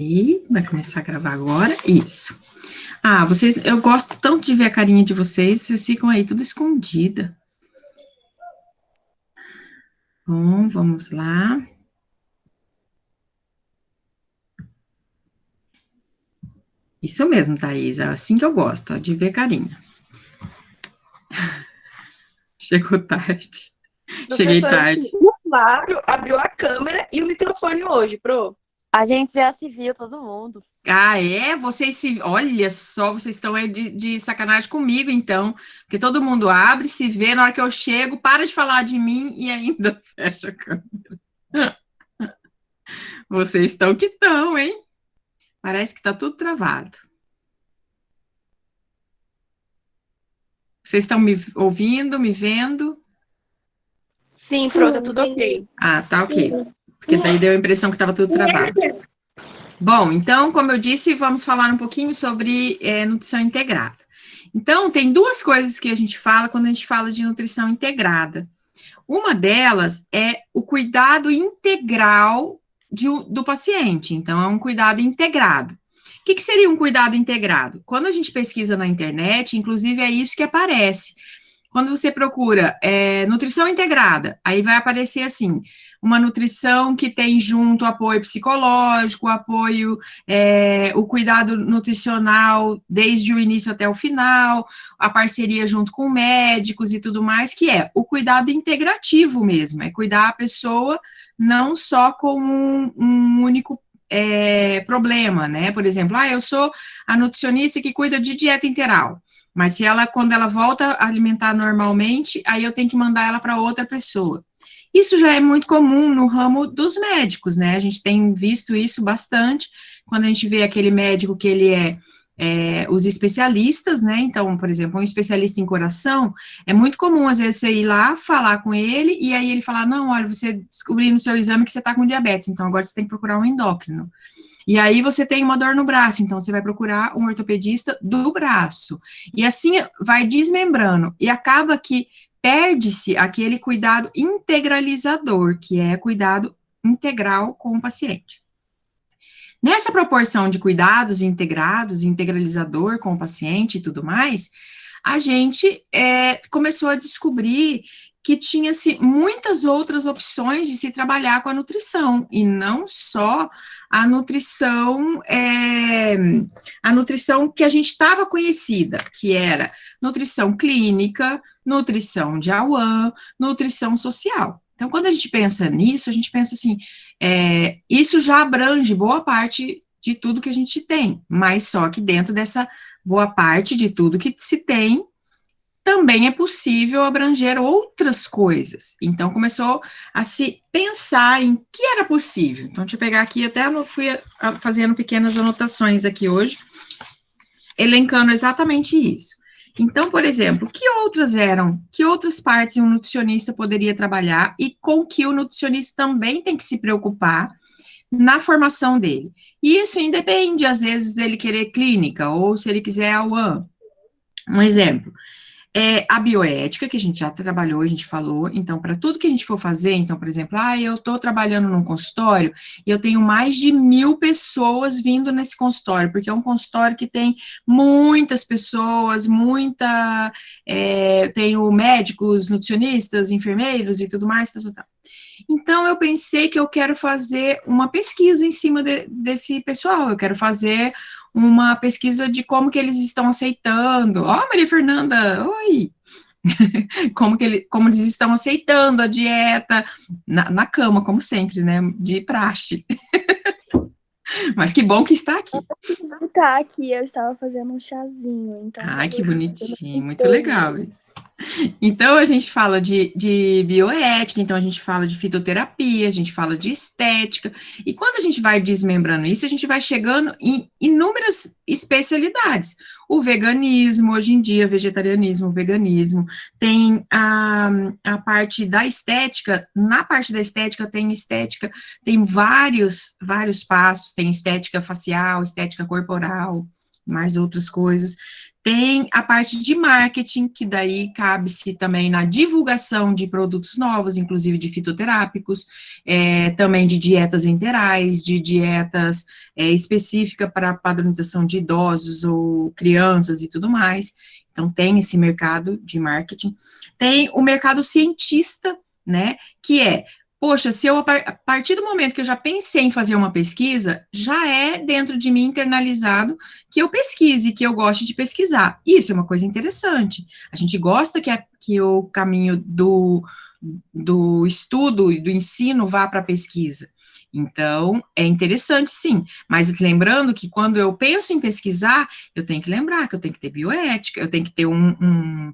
E vai começar a gravar agora. Isso. Ah, eu gosto tanto de ver a carinha de vocês ficam aí tudo escondida. Bom, vamos lá. Isso mesmo, Thaís, é assim que eu gosto, ó, de ver carinha. Chegou tarde. Cheguei Professora, tarde. o Flávio abriu a câmera e o microfone hoje, pro. A gente já se viu, todo mundo. Ah, é? Olha só, vocês estão aí de sacanagem comigo, então. Porque todo mundo abre, se vê, na hora que eu chego, para de falar de mim e ainda fecha a câmera. Vocês estão que estão, hein? Parece que tá tudo travado. Vocês estão me ouvindo, me vendo? Sim, pro, tá tudo ok. Ah, tá ok. Porque daí deu a impressão que estava tudo travado. Bom, então, como eu disse, vamos falar um pouquinho sobre nutrição integrada. Então, tem duas coisas que a gente fala quando a gente fala de nutrição integrada. Uma delas é o cuidado integral do paciente. Então, é um cuidado integrado. O que seria um cuidado integrado? Quando a gente pesquisa na internet, inclusive é isso que aparece. Quando você procura nutrição integrada, aí vai aparecer assim, uma nutrição que tem junto apoio psicológico, o cuidado nutricional desde o início até o final, a parceria junto com médicos e tudo mais, que é o cuidado integrativo mesmo, é cuidar a pessoa não só com um único problema, né? Por exemplo, eu sou a nutricionista que cuida de dieta integral. Mas se ela, quando ela volta a alimentar normalmente, aí eu tenho que mandar ela para outra pessoa. Isso já é muito comum no ramo dos médicos, né? A gente tem visto isso bastante, quando a gente vê aquele médico que ele os especialistas, né? Então, por exemplo, um especialista em coração, é muito comum, às vezes, você ir lá, falar com ele, e aí ele falar, não, olha, você descobriu no seu exame que você está com diabetes, então agora você tem que procurar um endócrino. E aí você tem uma dor no braço, então você vai procurar um ortopedista do braço. E assim vai desmembrando. E acaba que perde-se aquele cuidado integralizador, que é cuidado integral com o paciente. Nessa proporção de cuidados integrados, integralizador com o paciente e tudo mais, a gente começou a descobrir que tinha-se muitas outras opções de se trabalhar com a nutrição, e não só a nutrição que a gente estava conhecida, que era nutrição clínica, nutrição de Awan, nutrição social. Então, quando a gente pensa nisso, a gente pensa assim, isso já abrange boa parte de tudo que a gente tem, mas só que dentro dessa boa parte de tudo que se tem, também é possível abranger outras coisas. Então, começou a se pensar em que era possível. Então, deixa eu pegar aqui, até fui fazendo pequenas anotações aqui hoje, elencando exatamente isso. Então, por exemplo, que outras partes um nutricionista poderia trabalhar e com que o nutricionista também tem que se preocupar na formação dele. E isso independe, às vezes, dele querer clínica ou se ele quiser a UAN. Um exemplo, a bioética, que a gente já trabalhou, a gente falou, então, para tudo que a gente for fazer, então, por exemplo, eu estou trabalhando num consultório e eu tenho mais de 1.000 pessoas vindo nesse consultório, porque é um consultório que tem muitas pessoas, tenho médicos, nutricionistas, enfermeiros e tudo mais, tal, tal, tal. Então, eu pensei que eu quero fazer uma pesquisa em cima desse pessoal, eu quero fazer uma pesquisa de como que eles estão aceitando. Ó, Maria Fernanda, oi! Como eles estão aceitando a dieta na cama, como sempre, né? De praxe. Mas que bom que está aqui. Tá aqui, eu estava fazendo um chazinho, então Ai, que talvez você bonitinho, não muito legal esteja. isso. Então, a gente fala de bioética, então a gente fala de fitoterapia, a gente fala de estética, e quando a gente vai desmembrando isso, a gente vai chegando em inúmeras especialidades. O veganismo, hoje em dia, vegetarianismo, veganismo, tem a parte da estética, na parte da estética, tem vários passos, tem estética facial, estética corporal, mais outras coisas. Tem a parte de marketing, que daí cabe-se também na divulgação de produtos novos, inclusive de fitoterápicos, também de dietas enterais, de dietas específicas para padronização de idosos ou crianças e tudo mais. Então, tem esse mercado de marketing. Tem o mercado cientista, né, que poxa, se eu, a partir do momento que eu já pensei em fazer uma pesquisa, já é dentro de mim internalizado que eu pesquise, que eu goste de pesquisar. Isso é uma coisa interessante. A gente gosta que o caminho do estudo e do ensino vá para a pesquisa. Então, é interessante, sim. Mas lembrando que quando eu penso em pesquisar, eu tenho que lembrar que eu tenho que ter bioética, eu tenho que ter um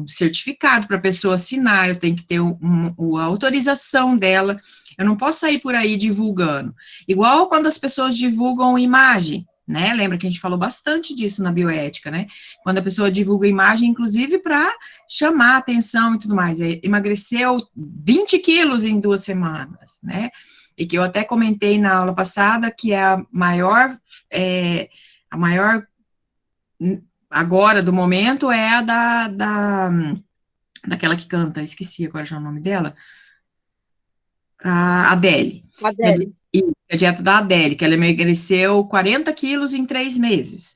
certificado para a pessoa assinar, eu tenho que ter a autorização dela, eu não posso sair por aí divulgando. Igual quando as pessoas divulgam imagem, né? Lembra que a gente falou bastante disso na bioética, né? Quando a pessoa divulga imagem, inclusive para chamar atenção e tudo mais. Emagreceu 20 quilos em 2 semanas, né? E que eu até comentei na aula passada que é a maior agora, do momento, é a daquela que canta, esqueci agora já o nome dela, a Adele. Adele. Isso, a dieta da Adele, que ela emagreceu 40 quilos em 3 meses.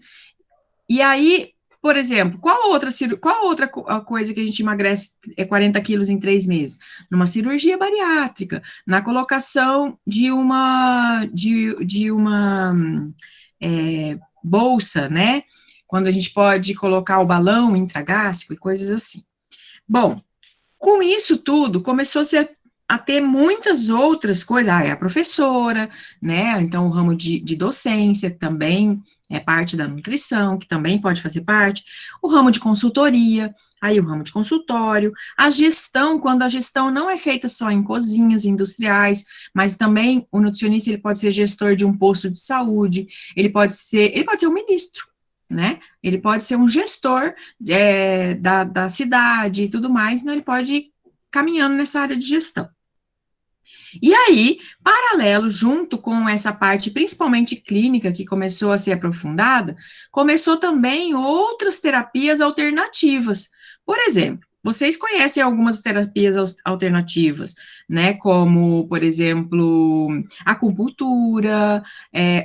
E aí, por exemplo, qual outra coisa que a gente emagrece 40 quilos em 3 meses? Numa cirurgia bariátrica, na colocação de uma bolsa, né? Quando a gente pode colocar o balão intragástrico e coisas assim. Bom, com isso tudo, começou-se a ter muitas outras coisas, é a professora, né, então o ramo de docência também é parte da nutrição, que também pode fazer parte, o ramo de consultoria, aí o ramo de consultório, a gestão, quando a gestão não é feita só em cozinhas industriais, mas também o nutricionista, ele pode ser gestor de um posto de saúde, ele pode ser um ministro, né, ele pode ser um gestor da cidade e tudo mais, então ele pode ir caminhando nessa área de gestão. E aí, paralelo, junto com essa parte, principalmente clínica, que começou a ser aprofundada, começou também outras terapias alternativas. Por exemplo, vocês conhecem algumas terapias alternativas, né, como, por exemplo, acupuntura,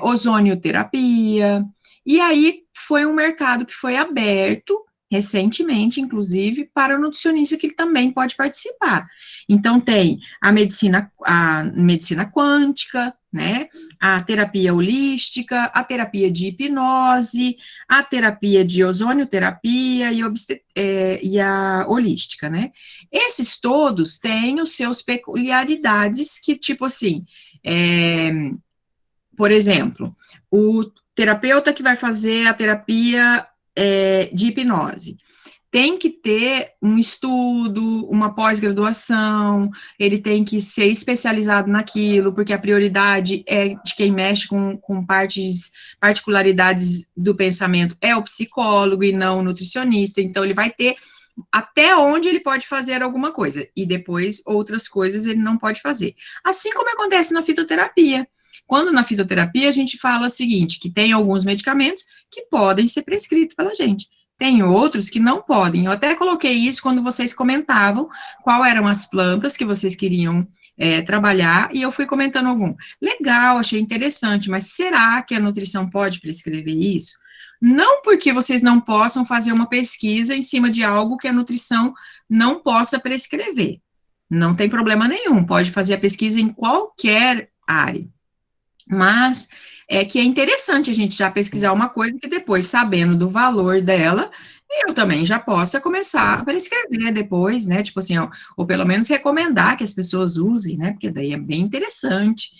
ozonioterapia, e aí foi um mercado que foi aberto, recentemente, inclusive, para o nutricionista que também pode participar. Então, tem a medicina quântica, né, a terapia holística, a terapia de hipnose, a terapia de ozonioterapia e a holística, né. Esses todos têm os seus peculiaridades que, tipo assim, por exemplo, o terapeuta que vai fazer a terapia de hipnose tem que ter um estudo, uma pós-graduação, ele tem que ser especializado naquilo, porque a prioridade é de quem mexe com particularidades do pensamento é o psicólogo e não o nutricionista, então ele vai ter até onde ele pode fazer alguma coisa, e depois outras coisas ele não pode fazer. Assim como acontece na fitoterapia. Quando na fitoterapia a gente fala o seguinte, que tem alguns medicamentos que podem ser prescritos pela gente, tem outros que não podem. Eu até coloquei isso quando vocês comentavam qual eram as plantas que vocês queriam trabalhar, e eu fui comentando algum. Legal, achei interessante, mas será que a nutrição pode prescrever isso? Não porque vocês não possam fazer uma pesquisa em cima de algo que a nutrição não possa prescrever. Não tem problema nenhum, pode fazer a pesquisa em qualquer área. Mas é que é interessante a gente já pesquisar uma coisa que depois, sabendo do valor dela, eu também já possa começar a prescrever depois, né, tipo assim, ou pelo menos recomendar que as pessoas usem, né, porque daí é bem interessante,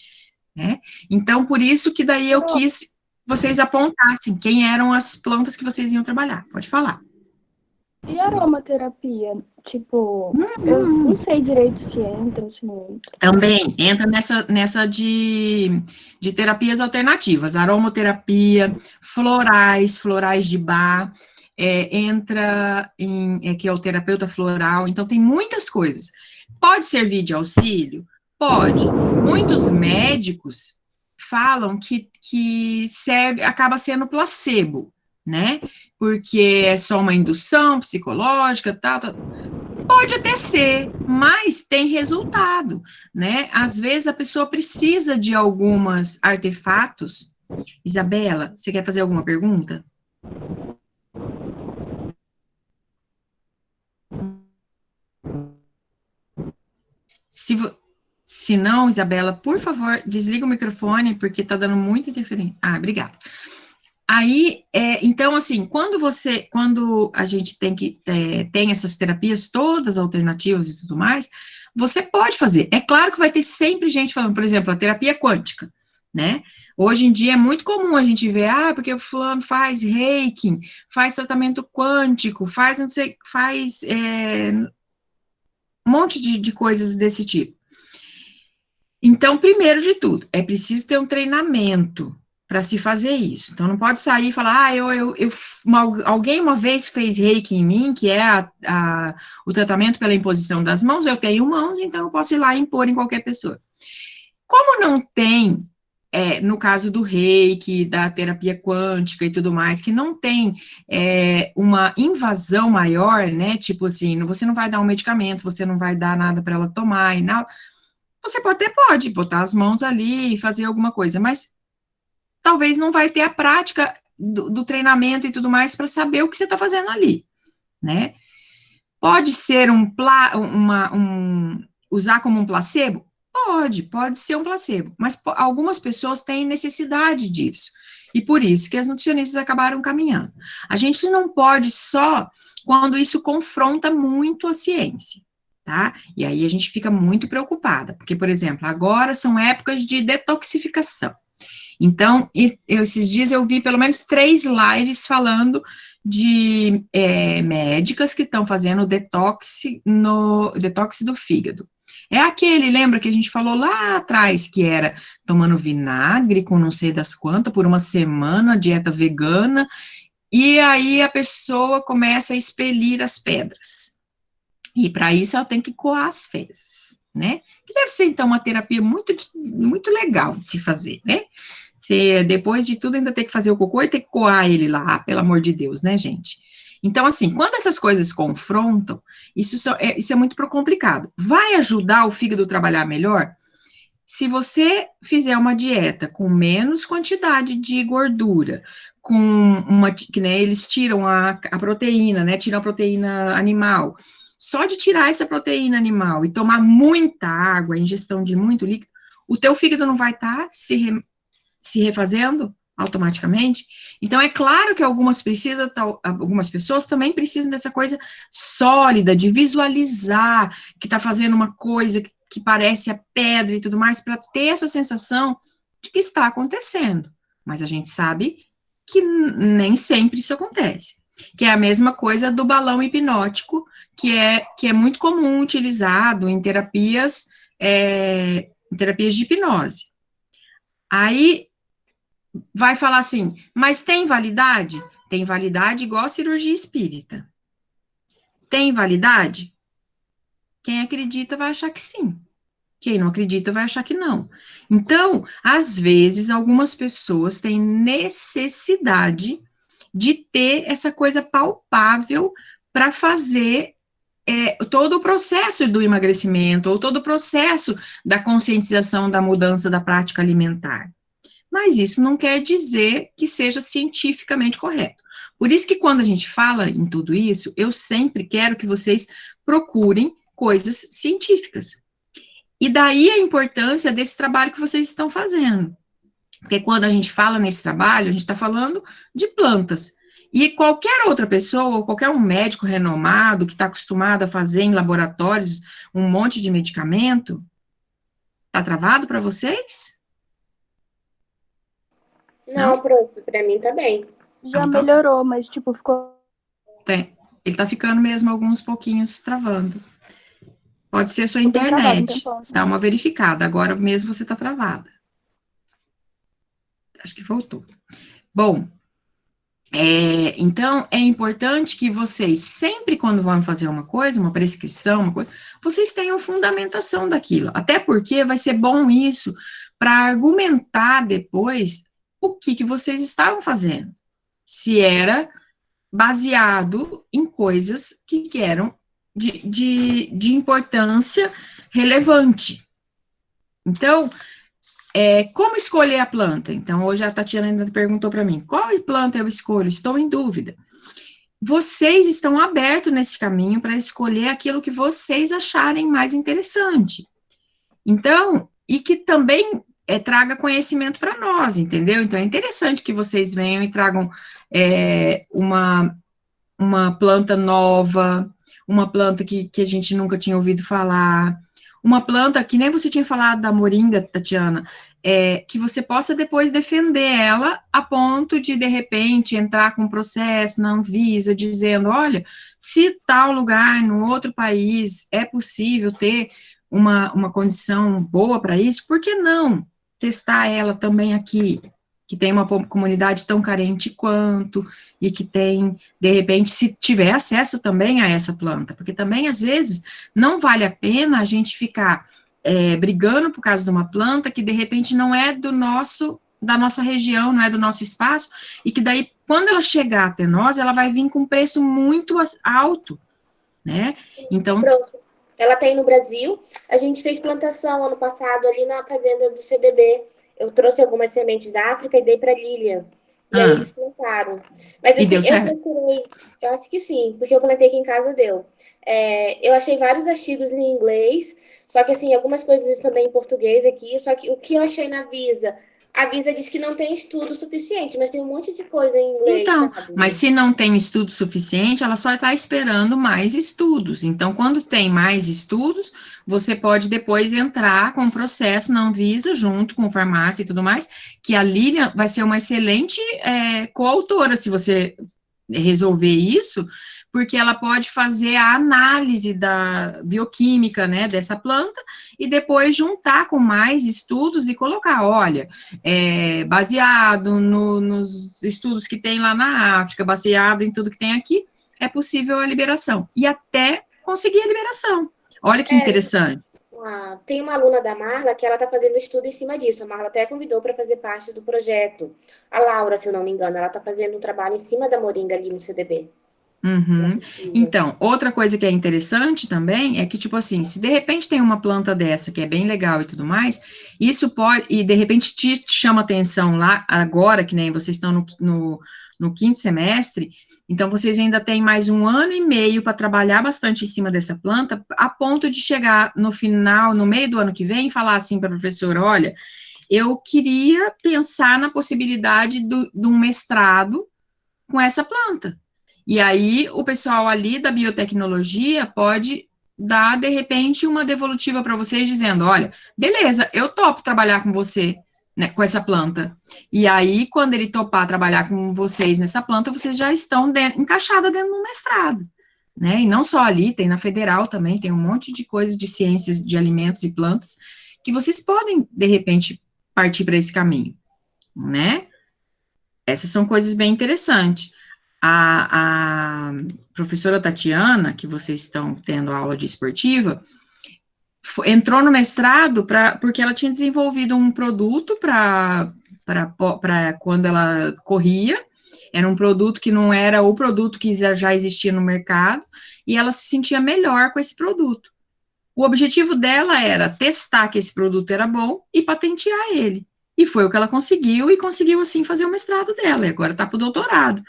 né. Então, por isso que daí eu quis vocês apontassem quem eram as plantas que vocês iam trabalhar. Pode falar. E aromaterapia? Tipo, eu não sei direito se entra ou se não entra. Também entra nessa de terapias alternativas, aromaterapia, florais de Bach, entra que é o terapeuta floral, então tem muitas coisas. Pode servir de auxílio? Pode. Muitos médicos falam que serve, acaba sendo placebo, né? Porque é só uma indução psicológica, tal. Pode até ser, mas tem resultado, né? Às vezes a pessoa precisa de alguns artefatos. Isabela, você quer fazer alguma pergunta? Se não, Isabela, por favor, desliga o microfone, porque tá dando muita interferência. Ah, obrigada. Aí, então, assim, quando a gente tem essas terapias todas alternativas e tudo mais, você pode fazer. É claro que vai ter sempre gente falando, por exemplo, a terapia quântica, né? Hoje em dia é muito comum a gente ver, porque o fulano faz reiki, faz tratamento quântico, faz, não sei, faz um monte de coisas desse tipo. Então, primeiro de tudo, é preciso ter um treinamento para se fazer isso. Então, não pode sair e falar, alguém uma vez fez reiki em mim, que é o tratamento pela imposição das mãos, eu tenho mãos, então eu posso ir lá e impor em qualquer pessoa. Como não tem, no caso do reiki, da terapia quântica e tudo mais, que não tem uma invasão maior, né, tipo assim, você não vai dar um medicamento, você não vai dar nada para ela tomar e nada, você pode botar as mãos ali e fazer alguma coisa, mas talvez não vai ter a prática do treinamento e tudo mais para saber o que você está fazendo ali, né? Pode ser usar como um placebo? Pode ser um placebo, mas algumas pessoas têm necessidade disso, e por isso que as nutricionistas acabaram caminhando. A gente não pode só quando isso confronta muito a ciência, tá? E aí a gente fica muito preocupada, porque, por exemplo, agora são épocas de detoxificação. Então, esses dias eu vi pelo menos 3 lives falando de médicas que estão fazendo detox do fígado. É aquele, lembra que a gente falou lá atrás, que era tomando vinagre com não sei das quantas por uma semana, dieta vegana, e aí a pessoa começa a expelir as pedras. E para isso ela tem que coar as fezes, né? Que deve ser, então, uma terapia muito, muito legal de se fazer, né? Você, depois de tudo, ainda tem que fazer o cocô e tem que coar ele lá, pelo amor de Deus, né, gente? Então, assim, quando essas coisas confrontam, isso é muito complicado. Vai ajudar o fígado a trabalhar melhor? Se você fizer uma dieta com menos quantidade de gordura, que né, eles tiram a proteína, né, tiram a proteína animal, só de tirar essa proteína animal e tomar muita água, ingestão de muito líquido, o teu fígado não vai estar se refazendo automaticamente. Então, é claro que algumas pessoas também precisam dessa coisa sólida, de visualizar que está fazendo uma coisa que parece a pedra e tudo mais, para ter essa sensação de que está acontecendo. Mas a gente sabe que nem sempre isso acontece. Que é a mesma coisa do balão hipnótico, que é muito comum utilizado em terapias de hipnose. Aí vai falar assim, mas tem validade? Tem validade igual a cirurgia espírita. Tem validade? Quem acredita vai achar que sim. Quem não acredita vai achar que não. Então, às vezes, algumas pessoas têm necessidade de ter essa coisa palpável para fazer todo o processo do emagrecimento, ou todo o processo da conscientização da mudança da prática alimentar. Mas isso não quer dizer que seja cientificamente correto. Por isso que quando a gente fala em tudo isso, eu sempre quero que vocês procurem coisas científicas. E daí a importância desse trabalho que vocês estão fazendo. Porque quando a gente fala nesse trabalho, a gente está falando de plantas. E qualquer outra pessoa, ou qualquer um médico renomado que está acostumado a fazer em laboratórios um monte de medicamento, está travado para vocês? Não, pra mim tá bem. Já melhorou, mas tipo, ficou... Ele tá ficando mesmo alguns pouquinhos travando. Pode ser sua Ficou bem travado, internet. então, assim. Dá uma verificada. Agora mesmo você tá travada. Acho que voltou. Bom, então é importante que vocês, sempre quando vão fazer uma coisa, uma prescrição, vocês tenham fundamentação daquilo. Até porque vai ser bom isso para argumentar depois o que vocês estavam fazendo. Se era baseado em coisas que eram de importância relevante. Então, como escolher a planta? Então, hoje a Tatiana ainda perguntou para mim, qual planta eu escolho? Estou em dúvida. Vocês estão abertos nesse caminho para escolher aquilo que vocês acharem mais interessante. Então, e que também traga conhecimento para nós, entendeu? Então, é interessante que vocês venham e tragam uma planta nova, uma planta que a gente nunca tinha ouvido falar, uma planta que nem você tinha falado da moringa, Tatiana, que você possa depois defender ela a ponto de repente, entrar com um processo na Anvisa, dizendo, olha, se tal lugar, no outro país, é possível ter uma condição boa para isso, por que não testar ela também aqui, que tem uma comunidade tão carente quanto, e que tem, de repente, se tiver acesso também a essa planta, porque também, às vezes, não vale a pena a gente ficar brigando por causa de uma planta que, de repente, não é da nossa região, não é do nosso espaço, e que daí, quando ela chegar até nós, ela vai vir com um preço muito alto, né? Então... Pronto. Ela tem no Brasil. A gente fez plantação ano passado ali na fazenda do CDB. Eu trouxe algumas sementes da África e dei para Lilian. E aí eles plantaram. Mas assim, deu certo? eu acho que sim, porque eu plantei aqui em casa, deu. Eu achei vários artigos em inglês, só que assim, algumas coisas também em português aqui, só que o que eu achei na Visa, a Visa diz que não tem estudo suficiente, mas tem um monte de coisa em inglês, Então, sabe? mas se não tem estudo suficiente, ela só está esperando mais estudos. Então, quando tem mais estudos, você pode depois entrar com o processo na Anvisa, junto com farmácia e tudo mais, que a Lilian vai ser uma excelente coautora, se você resolver isso, porque ela pode fazer a análise da bioquímica, né, dessa planta, e depois juntar com mais estudos e colocar, olha, baseado nos estudos que tem lá na África, baseado em tudo que tem aqui, é possível a liberação, e até conseguir a liberação. Olha que interessante. Tem uma aluna da Marla que ela está fazendo estudo em cima disso. A Marla até convidou para fazer parte do projeto. A Laura, se eu não me engano, ela está fazendo um trabalho em cima da moringa ali no CDB. Uhum. Então, outra coisa que é interessante também é que, tipo assim, se de repente tem uma planta dessa que é bem legal e tudo mais, isso pode, e de repente te chama atenção lá, agora, que nem vocês estão no quinto semestre, então vocês ainda têm mais 1 ano e meio para trabalhar bastante em cima dessa planta, a ponto de chegar no final, no meio do ano que vem, e falar assim para a professora, olha, eu queria pensar na possibilidade de um mestrado com essa planta. E aí, o pessoal ali da biotecnologia pode dar, de repente, uma devolutiva para vocês, dizendo, olha, beleza, eu topo trabalhar com você, né, com essa planta. E aí, quando ele topar trabalhar com vocês nessa planta, vocês já estão encaixadas dentro do mestrado, né? E não só ali, tem na Federal também, tem um monte de coisas de ciências de alimentos e plantas, que vocês podem, de repente, partir para esse caminho, né? Essas são coisas bem interessantes. A professora Tatiana, que vocês estão tendo aula de esportiva, entrou no mestrado porque ela tinha desenvolvido um produto para quando ela corria, era um produto que não era o produto que já existia no mercado, e ela se sentia melhor com esse produto. O objetivo dela era testar que esse produto era bom e patentear ele. E foi o que ela conseguiu, e conseguiu, assim, fazer o mestrado dela, e agora está para o doutorado.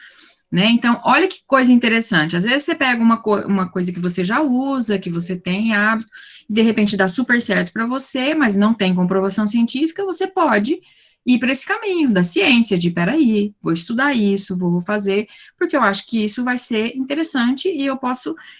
Né? Então, olha que coisa interessante. Às vezes você pega uma coisa que você já usa, que você tem hábito, e de repente dá super certo para você, mas não tem comprovação científica, você pode ir para esse caminho da ciência, de peraí, vou estudar isso, vou fazer, porque eu acho que isso vai ser interessante e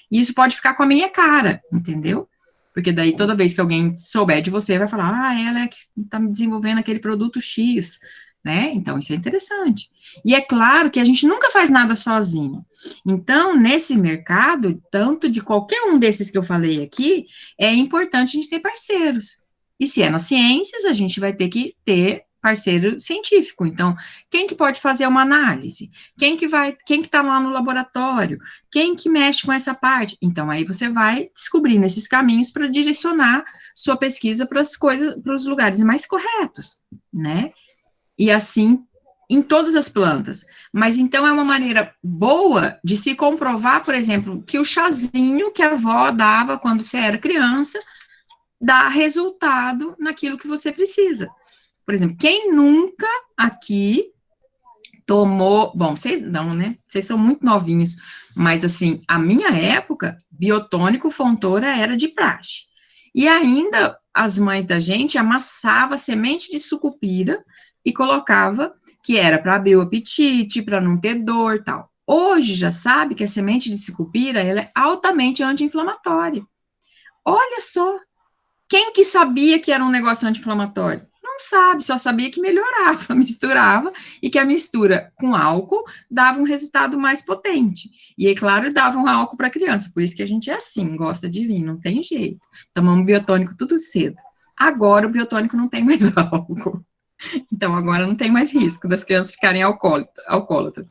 isso pode ficar com a minha cara, entendeu? Porque daí toda vez que alguém souber de você, vai falar, ela é que está desenvolvendo aquele produto X, né? Então, isso é interessante. E é claro que a gente nunca faz nada sozinho. Então, nesse mercado, tanto de qualquer um desses que eu falei aqui, é importante a gente ter parceiros. E se é nas ciências, a gente vai ter que ter parceiro científico. Então, quem que pode fazer uma análise? Quem que está lá no laboratório? Quem que mexe com essa parte? Então, aí você vai descobrindo esses caminhos para direcionar sua pesquisa para as coisas, para os lugares mais corretos, né? E assim, em todas as plantas. Mas, então, é uma maneira boa de se comprovar, por exemplo, que o chazinho que a avó dava quando você era criança dá resultado naquilo que você precisa. Por exemplo, quem nunca aqui tomou... Bom, vocês não, né? Vocês são muito novinhos, mas, assim, a minha época, biotônico Fontoura era de praxe. E ainda as mães da gente amassavam semente de sucupira e colocava que era para abrir o apetite, para não ter dor e tal. Hoje já sabe que a semente de sucupira ela é altamente anti-inflamatória. Olha só, quem que sabia que era um negócio anti-inflamatório? Não sabe, só sabia que melhorava, misturava, e que a mistura com álcool dava um resultado mais potente. E, é claro, dava um álcool para a criança, por isso que a gente é assim, gosta de vinho, não tem jeito. Tomamos biotônico tudo cedo. Agora o biotônico não tem mais álcool. Então, agora não tem mais risco das crianças ficarem alcoólatras.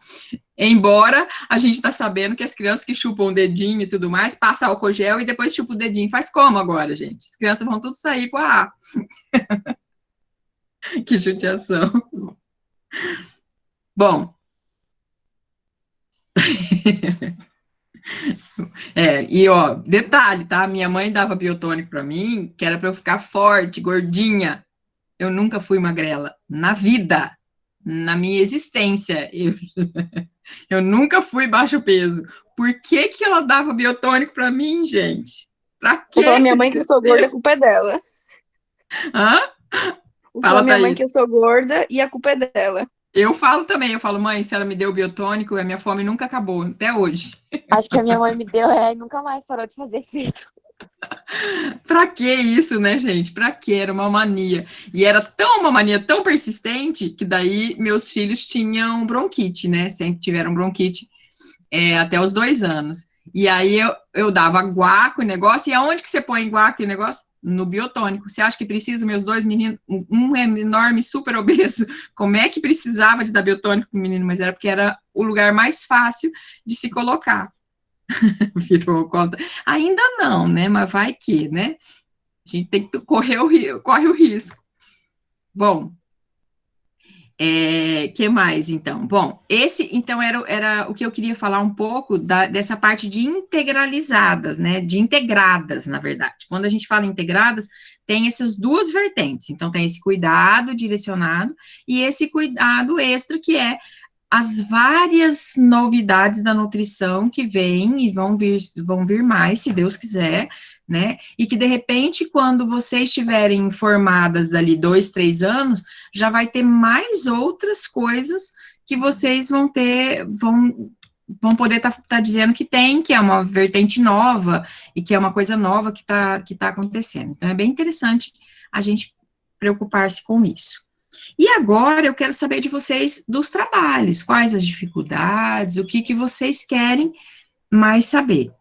Embora a gente está sabendo que as crianças que chupam o dedinho e tudo mais, passa álcool gel e depois chupa o dedinho. Faz como agora, gente? As crianças vão tudo sair com a A. Que judiação. Bom. E ó, detalhe, tá? Minha mãe dava biotônico para mim, que era para eu ficar forte, gordinha. Eu nunca fui magrela, na vida, na minha existência, eu nunca fui baixo peso. Por que que ela dava biotônico para mim, gente? Pra que? Vou falar minha mãe que eu sou gorda, a culpa é dela. Hã? Vou Fala, falar minha Thaís. mãe que eu sou gorda e a culpa é dela. Eu falo também, eu falo, mãe, se ela me deu biotônico, a minha fome nunca acabou, até hoje. Acho que a minha mãe me deu e nunca mais parou de fazer efeito. Pra que isso, né, gente? Pra que? Era uma mania. E era uma mania tão persistente que daí meus filhos tinham bronquite, né? Sempre tiveram bronquite até os 2 anos. E aí eu dava guaco e negócio. E aonde que você põe guaco e negócio? No biotônico. Você acha que precisa, meus 2 meninos, um é enorme, super obeso, como é que precisava de dar biotônico pro menino? Mas era porque era o lugar mais fácil de se colocar. Virou conta. Ainda não, né? Mas vai que, né? A gente tem que corre o risco. Bom, que mais, então? Bom, esse, então, era o que eu queria falar um pouco dessa parte de integralizadas, né? De integradas, na verdade. Quando a gente fala integradas, tem essas duas vertentes. Então, tem esse cuidado direcionado e esse cuidado extra, que é as várias novidades da nutrição que vêm e vão vir mais, se Deus quiser, né? E que, de repente, quando vocês estiverem formadas dali 2, 3 anos, já vai ter mais outras coisas que vocês vão poder tá dizendo que tem, que é uma vertente nova e que é uma coisa nova que tá acontecendo. Então, é bem interessante a gente preocupar-se com isso. E agora eu quero saber de vocês dos trabalhos, quais as dificuldades, o que vocês querem mais saber.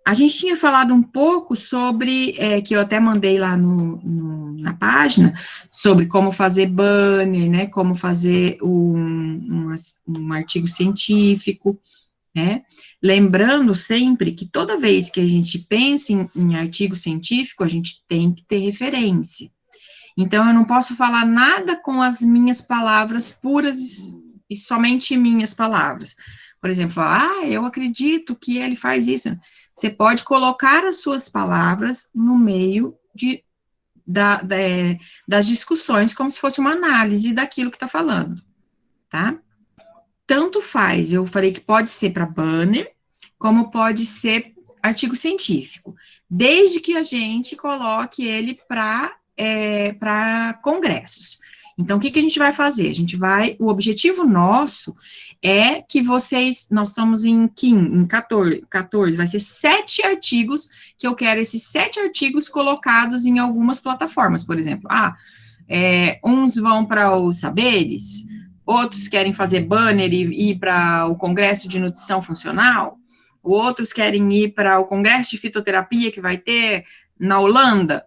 A gente tinha falado um pouco sobre, que eu até mandei lá na página, sobre como fazer banner, né, como fazer um artigo científico, né, lembrando sempre que toda vez que a gente pensa em artigo científico, a gente tem que ter referência. Então, eu não posso falar nada com as minhas palavras puras e somente minhas palavras. Por exemplo, eu acredito que ele faz isso. Você pode colocar as suas palavras no meio das discussões, como se fosse uma análise daquilo que está falando, tá? Tanto faz, eu falei que pode ser para banner, como pode ser artigo científico, desde que a gente coloque ele para congressos. Então, o que a gente vai fazer? O objetivo nosso é que nós estamos em 14, vai ser 7 artigos, que eu quero esses 7 artigos colocados em algumas plataformas, por exemplo, uns vão para os saberes, outros querem fazer banner e ir para o Congresso de Nutrição Funcional, outros querem ir para o Congresso de Fitoterapia, que vai ter na Holanda.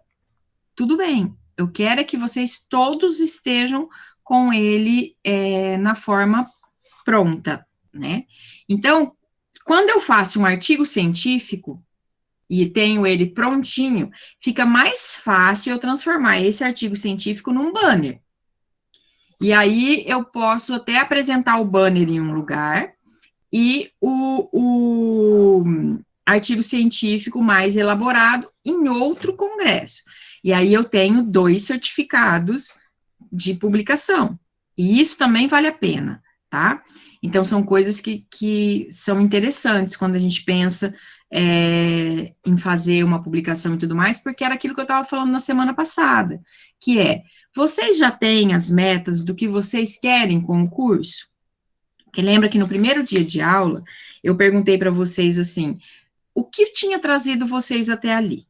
Tudo bem, eu quero é que vocês todos estejam com ele na forma pronta, né? Então, quando eu faço um artigo científico e tenho ele prontinho, fica mais fácil eu transformar esse artigo científico num banner. E aí eu posso até apresentar o banner em um lugar e o artigo científico mais elaborado em outro congresso. E aí eu tenho 2 certificados de publicação. E isso também vale a pena, tá? Então, são coisas que são interessantes quando a gente pensa em fazer uma publicação e tudo mais, porque era aquilo que eu estava falando na semana passada, que vocês já têm as metas do que vocês querem com o curso? Porque lembra que no primeiro dia de aula, eu perguntei para vocês assim, o que tinha trazido vocês até ali?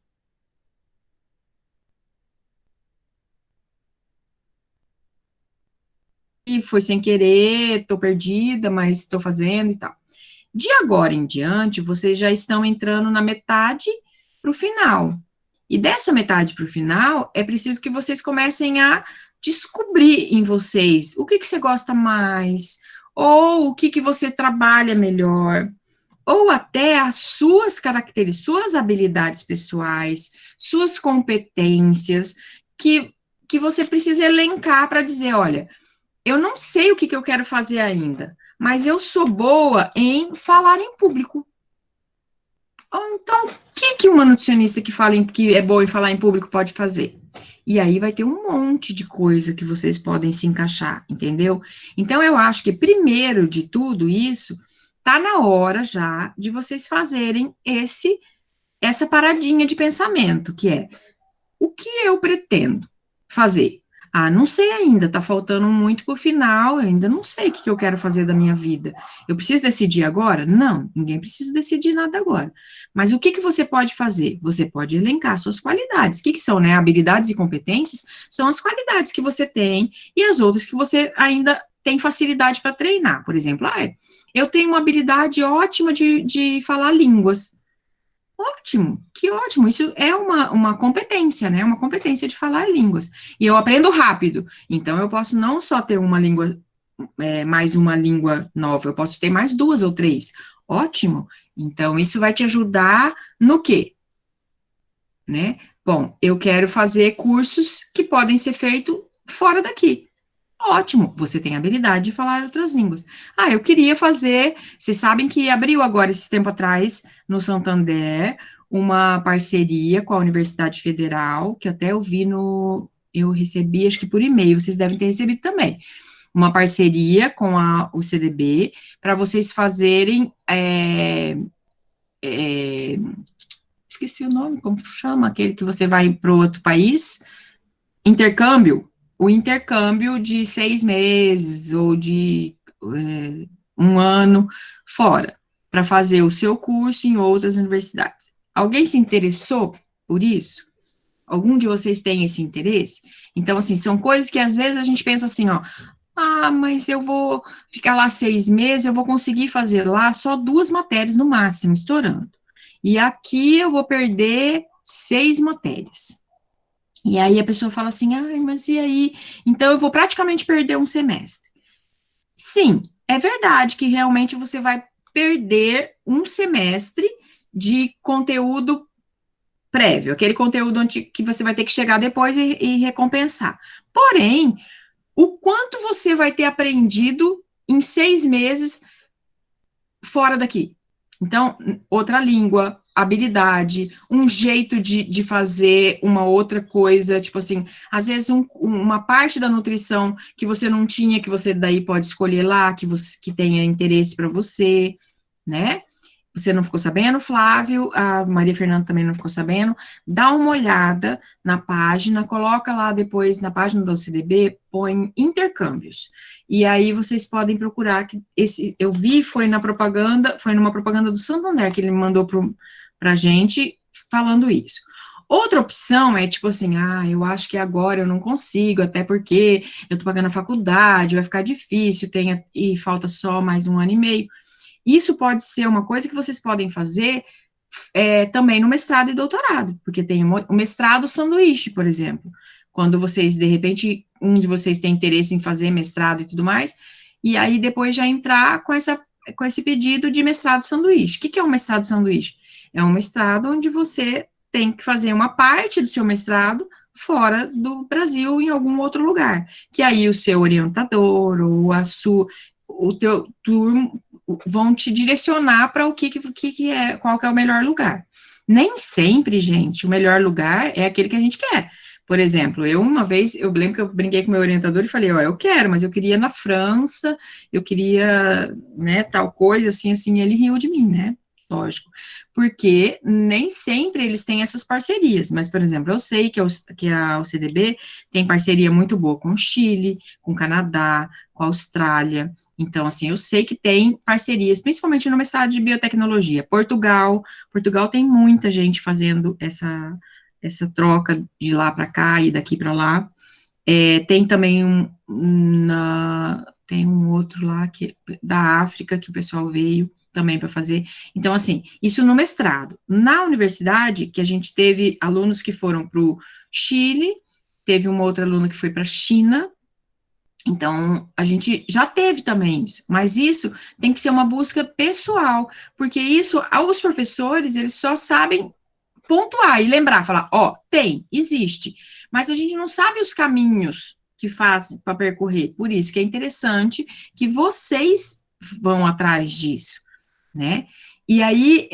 E foi sem querer, estou perdida, mas estou fazendo e tal. De agora em diante, vocês já estão entrando na metade para o final. E dessa metade para o final, é preciso que vocês comecem a descobrir em vocês o que você gosta mais, ou o que você trabalha melhor, ou até as suas características, suas habilidades pessoais, suas competências, que você precisa elencar para dizer, olha, eu não sei o que eu quero fazer ainda, mas eu sou boa em falar em público. Então, o que uma nutricionista que é boa em falar em público pode fazer? E aí vai ter um monte de coisa que vocês podem se encaixar, entendeu? Então, eu acho que primeiro de tudo isso, tá na hora já de vocês fazerem essa paradinha de pensamento, que é, o que eu pretendo fazer? Ah, não sei ainda, tá faltando muito pro final, eu ainda não sei o que eu quero fazer da minha vida. Eu preciso decidir agora? Não, ninguém precisa decidir nada agora. Mas o que você pode fazer? Você pode elencar suas qualidades. O que são, né? Habilidades e competências são as qualidades que você tem e as outras que você ainda tem facilidade para treinar. Por exemplo, eu tenho uma habilidade ótima de falar línguas. Ótimo, que ótimo, isso é uma competência, né, uma competência de falar línguas, e eu aprendo rápido, então eu posso não só ter uma língua, mais uma língua nova, eu posso ter mais 2 ou 3, ótimo, então isso vai te ajudar no quê? Né, bom, eu quero fazer cursos que podem ser feitos fora daqui. Ótimo, você tem habilidade de falar outras línguas. Ah, eu queria fazer, vocês sabem que abriu agora, esse tempo atrás, no Santander, uma parceria com a Universidade Federal, que até eu recebi, acho que por e-mail, vocês devem ter recebido também, uma parceria com o CDB, para vocês fazerem, esqueci o nome, como chama, aquele que você vai para outro país, intercâmbio, o intercâmbio de 6 meses ou de 1 ano fora, para fazer o seu curso em outras universidades. Alguém se interessou por isso? Algum de vocês tem esse interesse? Então, assim, são coisas que às vezes a gente pensa assim, ó, mas eu vou ficar lá 6 meses, eu vou conseguir fazer lá só 2 matérias no máximo, estourando. E aqui eu vou perder 6 matérias. E aí a pessoa fala assim, mas e aí? Então eu vou praticamente perder um semestre. Sim, é verdade que realmente você vai perder um semestre de conteúdo prévio, aquele conteúdo que você vai ter que chegar depois e recompensar. Porém, o quanto você vai ter aprendido em 6 meses fora daqui? Então, outra língua, habilidade, um jeito de fazer uma outra coisa, tipo assim, às vezes uma parte da nutrição que você não tinha, que você daí pode escolher lá, que tenha interesse para você, né? Você não ficou sabendo, Flávio, a Maria Fernanda também não ficou sabendo, dá uma olhada na página, coloca lá depois na página do CDB, põe intercâmbios. E aí vocês podem procurar, eu vi, foi numa propaganda do Santander, que ele mandou pra gente, falando isso. Outra opção é, tipo assim, eu acho que agora eu não consigo, até porque eu tô pagando a faculdade, vai ficar difícil, e falta só mais 1 ano e meio. Isso pode ser uma coisa que vocês podem fazer também no mestrado e doutorado, porque tem o mestrado sanduíche, por exemplo. Quando vocês, de repente, um de vocês tem interesse em fazer mestrado e tudo mais, e aí depois já entrar com esse pedido de mestrado sanduíche. O que é um mestrado sanduíche? É um mestrado onde você tem que fazer uma parte do seu mestrado fora do Brasil, em algum outro lugar, que aí o seu orientador ou o teu turno vão te direcionar para o que é, qual que é o melhor lugar. Nem sempre, gente, o melhor lugar é aquele que a gente quer. Por exemplo, uma vez, eu lembro que eu brinquei com meu orientador e falei, ó, eu quero, mas eu queria na França, eu queria, né, tal coisa, assim, ele riu de mim, né, lógico, porque nem sempre eles têm essas parcerias, mas, por exemplo, eu sei que a UCDB tem parceria muito boa com o Chile, com o Canadá, com a Austrália, então, assim, eu sei que tem parcerias, principalmente no mestrado de biotecnologia. Portugal tem muita gente fazendo essa troca de lá para cá e daqui para lá. Tem também tem um outro lá da África que o pessoal veio também para fazer. Então, assim, isso no mestrado. Na universidade, que a gente teve alunos que foram para o Chile, teve uma outra aluna que foi para a China. Então, a gente já teve também isso, mas isso tem que ser uma busca pessoal, porque isso, os professores, eles só sabem pontuar e lembrar, falar, ó, existe, mas a gente não sabe os caminhos que faz para percorrer, por isso que é interessante que vocês vão atrás disso, né? E aí,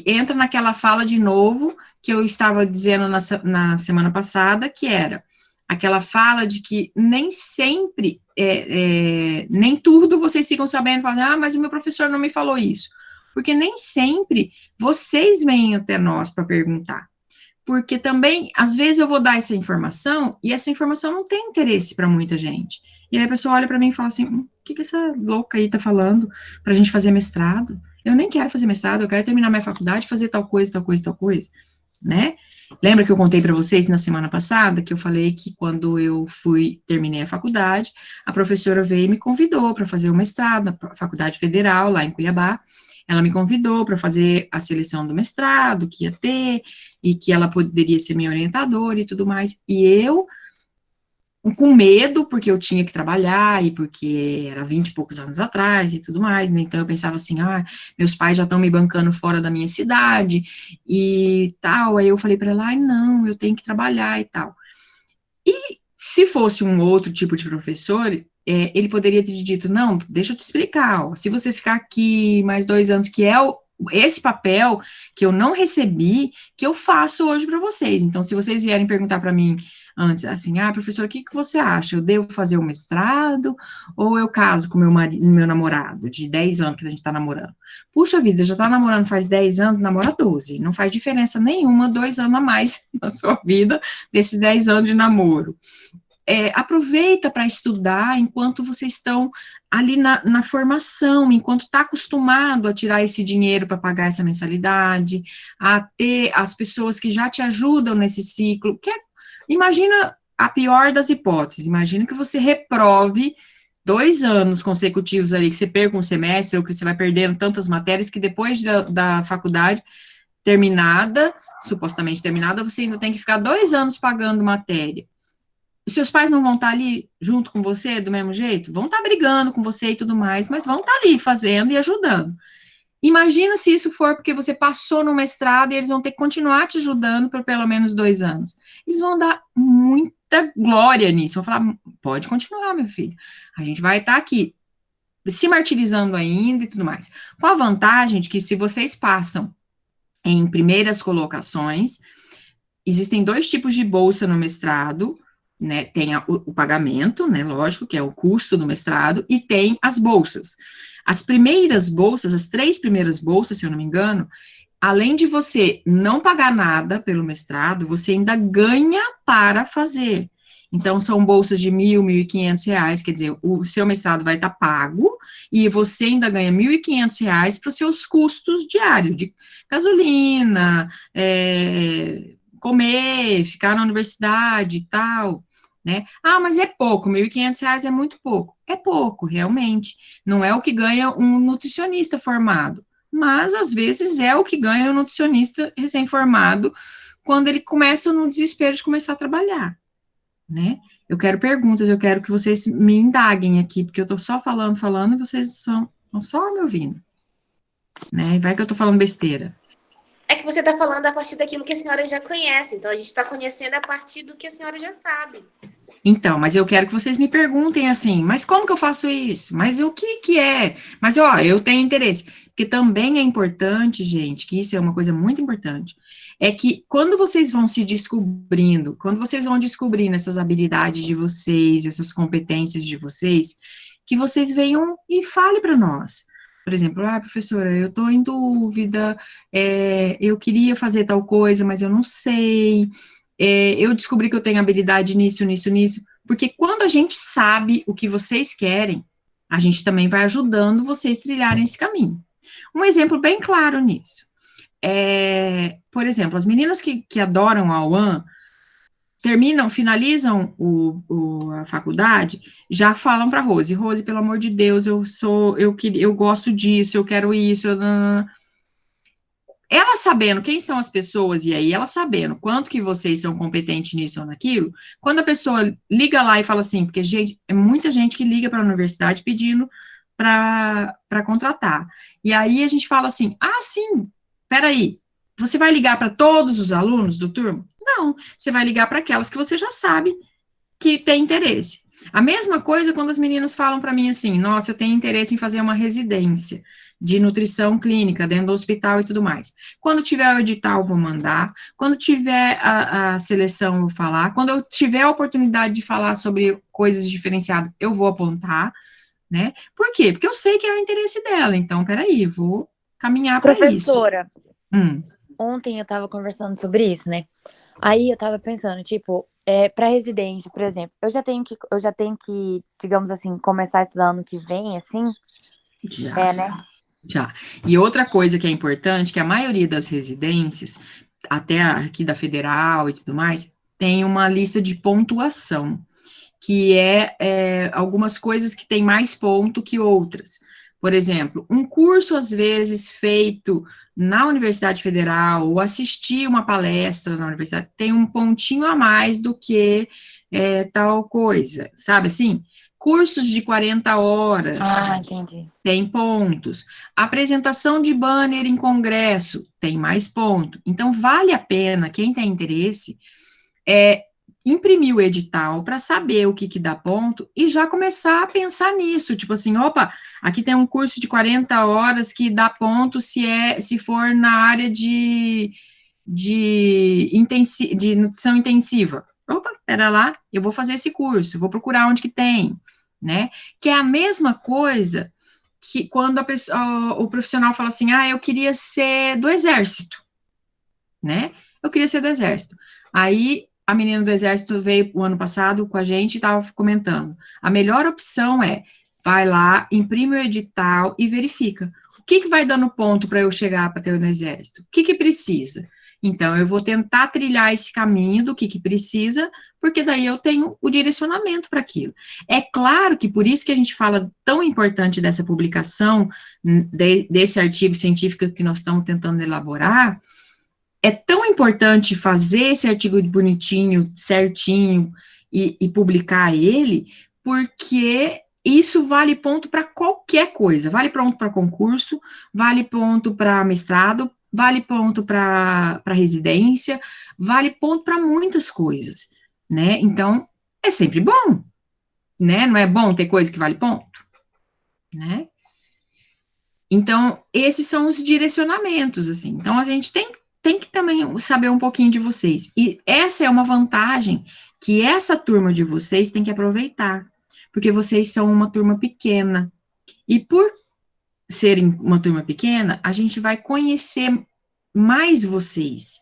entra naquela fala de novo, que eu estava dizendo na semana passada, que era aquela fala de que nem sempre, nem tudo vocês ficam sabendo, falando, mas o meu professor não me falou isso, porque nem sempre vocês vêm até nós para perguntar, porque também, às vezes eu vou dar essa informação, e essa informação não tem interesse para muita gente, e aí a pessoa olha para mim e fala assim, o que essa louca aí tá falando para a gente fazer mestrado? Eu nem quero fazer mestrado, eu quero terminar minha faculdade, fazer tal coisa, né? Lembra que eu contei para vocês na semana passada, que eu falei que quando eu terminei a faculdade, a professora veio e me convidou para fazer o mestrado na Faculdade Federal, lá em Cuiabá. Ela me convidou para fazer a seleção do mestrado, que ia ter, e que ela poderia ser minha orientadora e tudo mais. E eu, com medo, porque eu tinha que trabalhar, e porque era 20 e poucos anos atrás, e tudo mais, né, então eu pensava assim, meus pais já estão me bancando fora da minha cidade, e tal, aí eu falei para ela, não, eu tenho que trabalhar e tal. E se fosse um outro tipo de professor, ele poderia ter dito, não, deixa eu te explicar, ó, se você ficar aqui mais 2 anos, que é esse papel que eu não recebi, que eu faço hoje para vocês. Então, se vocês vierem perguntar para mim antes, assim, professor, o que você acha? Eu devo fazer o mestrado ou eu caso com meu namorado de 10 anos que a gente está namorando? Puxa vida, já está namorando faz 10 anos, namora 12. Não faz diferença nenhuma 2 anos a mais na sua vida desses 10 anos de namoro. Aproveita para estudar enquanto vocês estão ali na formação, enquanto está acostumado a tirar esse dinheiro para pagar essa mensalidade, a ter as pessoas que já te ajudam nesse ciclo. Imagina a pior das hipóteses, imagina que você reprove 2 anos consecutivos ali, que você perca um semestre, ou que você vai perdendo tantas matérias, que depois da faculdade terminada, supostamente terminada, você ainda tem que ficar 2 anos pagando matéria. Os seus pais não vão estar ali junto com você do mesmo jeito? Vão estar brigando com você e tudo mais, mas vão estar ali fazendo e ajudando. Imagina se isso for porque você passou no mestrado e eles vão ter que continuar te ajudando por pelo menos 2 anos. Eles vão dar muita glória nisso, vão falar, pode continuar, meu filho, a gente vai estar aqui se martirizando ainda e tudo mais. Com a vantagem de que se vocês passam em primeiras colocações, existem 2 tipos de bolsa no mestrado, né, tem o pagamento, né, lógico, que é o custo do mestrado, e tem as bolsas. As primeiras bolsas, as 3 primeiras bolsas, se eu não me engano, além de você não pagar nada pelo mestrado, você ainda ganha para fazer. Então, são bolsas de R$1.000, R$1.500, quer dizer, o seu mestrado vai estar pago, e você ainda ganha R$1.500 para os seus custos diários, de gasolina, comer, ficar na universidade e tal, né? Mas é pouco, R$1.500 é muito pouco. É pouco, realmente. Não é o que ganha um nutricionista formado, mas às vezes é o que ganha um nutricionista recém-formado quando ele começa no desespero de começar a trabalhar, né? Eu quero perguntas, eu quero que vocês me indaguem aqui, porque eu tô só falando, e vocês estão só me ouvindo, né? Vai que eu tô falando besteira. É que você está falando a partir daquilo que a senhora já conhece. Então, a gente está conhecendo a partir do que a senhora já sabe. Então, mas eu quero que vocês me perguntem assim, mas como que eu faço isso? Mas o que que é? Mas, ó, eu tenho interesse. Porque também é importante, gente, que isso é uma coisa muito importante, é que quando vocês vão se descobrindo, quando vocês vão descobrindo essas habilidades de vocês, essas competências de vocês, que vocês venham e fale para nós. Por exemplo, professora, eu estou em dúvida, eu queria fazer tal coisa, mas eu não sei, eu descobri que eu tenho habilidade nisso, nisso, nisso, porque quando a gente sabe o que vocês querem, a gente também vai ajudando vocês a trilharem esse caminho. Um exemplo bem claro nisso, por exemplo, as meninas que adoram a UAN, finalizam a faculdade, já falam para Rose, pelo amor de Deus, eu gosto disso, eu quero isso, ela sabendo quem são as pessoas, e aí ela sabendo quanto que vocês são competentes nisso ou naquilo, quando a pessoa liga lá e fala assim, porque, gente, é muita gente que liga para a universidade pedindo para contratar. E aí a gente fala assim, sim, peraí, você vai ligar para todos os alunos do turno? Não, você vai ligar para aquelas que você já sabe que tem interesse. A mesma coisa quando as meninas falam para mim assim, nossa, eu tenho interesse em fazer uma residência de nutrição clínica dentro do hospital e tudo mais. Quando tiver o edital, eu vou mandar. Quando tiver a seleção, eu vou falar. Quando eu tiver a oportunidade de falar sobre coisas diferenciadas, eu vou apontar, né? Por quê? Porque eu sei que é o interesse dela. Então, peraí, vou caminhar para isso. Professora, ontem eu tava conversando sobre isso, né? Aí eu tava pensando, tipo, para residência, por exemplo, eu já tenho que, digamos assim, começar a estudar ano que vem, assim? Já. Né? Já. E outra coisa que é importante, que a maioria das residências, até aqui da Federal e tudo mais, tem uma lista de pontuação, que algumas coisas que têm mais ponto que outras. Por exemplo, um curso, às vezes, feito na Universidade Federal, ou assistir uma palestra na universidade, tem um pontinho a mais do que tal coisa, sabe assim? Cursos de 40 horas, entendi. tem pontos. Apresentação de banner em congresso, tem mais ponto. Então, vale a pena, quem tem interesse, imprimir o edital para saber o que dá ponto e já começar a pensar nisso, tipo assim, opa, aqui tem um curso de 40 horas que dá ponto se for na área de nutrição intensiva. Opa, pera lá, eu vou fazer esse curso, vou procurar onde que tem, né? Que é a mesma coisa que quando o profissional fala assim, eu queria ser do exército, né? Eu queria ser do exército. Aí, a menina do exército veio o ano passado com a gente e estava comentando. A melhor opção vai lá, imprime o edital e verifica. O que vai dando ponto para eu chegar para ter no exército? O que precisa? Então, eu vou tentar trilhar esse caminho do que precisa, porque daí eu tenho o direcionamento para aquilo. É claro que por isso que a gente fala tão importante dessa publicação, desse artigo científico que nós estamos tentando elaborar, é tão importante fazer esse artigo bonitinho, certinho, e publicar ele, porque isso vale ponto para qualquer coisa, vale ponto para concurso, vale ponto para mestrado, vale ponto para residência, vale ponto para muitas coisas, né? Então, é sempre bom, né? Não é bom ter coisa que vale ponto, né? Então, esses são os direcionamentos, assim. Então, a gente tem que também saber um pouquinho de vocês. E essa é uma vantagem que essa turma de vocês tem que aproveitar, porque vocês são uma turma pequena. E por serem uma turma pequena, a gente vai conhecer mais vocês.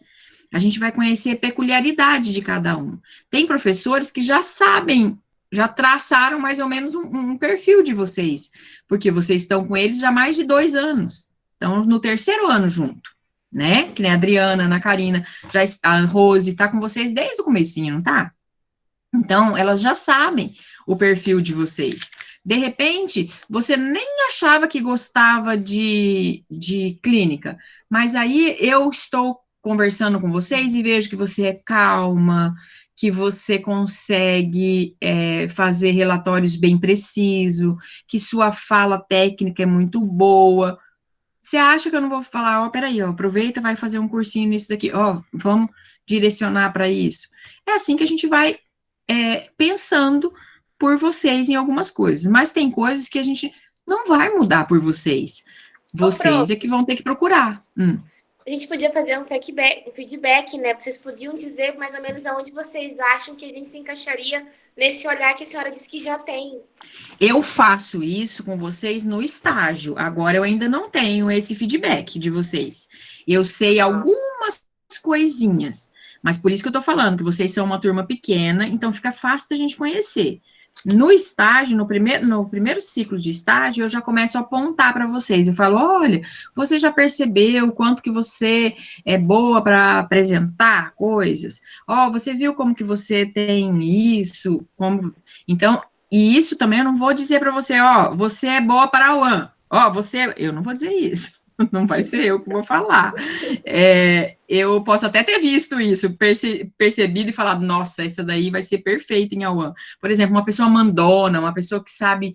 A gente vai conhecer a peculiaridade de cada um. Tem professores que já sabem, já traçaram mais ou menos um perfil de vocês, porque vocês estão com eles já há mais de 2 anos. Estão no 3º ano junto, né? Que nem a Adriana, a Ana Karina, a Rose está com vocês desde o comecinho, não tá? Então, elas já sabem o perfil de vocês. De repente, você nem achava que gostava de clínica, mas aí eu estou conversando com vocês e vejo que você é calma, que você consegue fazer relatórios bem precisos, que sua fala técnica é muito boa. Você acha que eu não vou falar, peraí, aproveita, vai fazer um cursinho nisso daqui, vamos direcionar para isso. É assim que a gente vai pensando por vocês em algumas coisas, mas tem coisas que a gente não vai mudar por vocês. Vocês é que vão ter que procurar. A gente podia fazer um feedback, né? Vocês podiam dizer mais ou menos aonde vocês acham que a gente se encaixaria nesse olhar que a senhora disse que já tem. Eu faço isso com vocês no estágio. Agora eu ainda não tenho esse feedback de vocês. Eu sei algumas coisinhas, mas por isso que eu tô falando que vocês são uma turma pequena, então fica fácil da gente conhecer. No estágio, no primeiro ciclo de estágio, eu já começo a apontar para vocês. Eu falo, olha, você já percebeu o quanto que você é boa para apresentar coisas? Você viu como que você tem isso? Então, e isso também eu não vou dizer para você, você é boa para a UAN. Eu não vou dizer isso. Não vai ser eu que vou falar. Eu posso até ter visto isso, percebido e falado, nossa, essa daí vai ser perfeita em Auan. Por exemplo, uma pessoa mandona, uma pessoa que sabe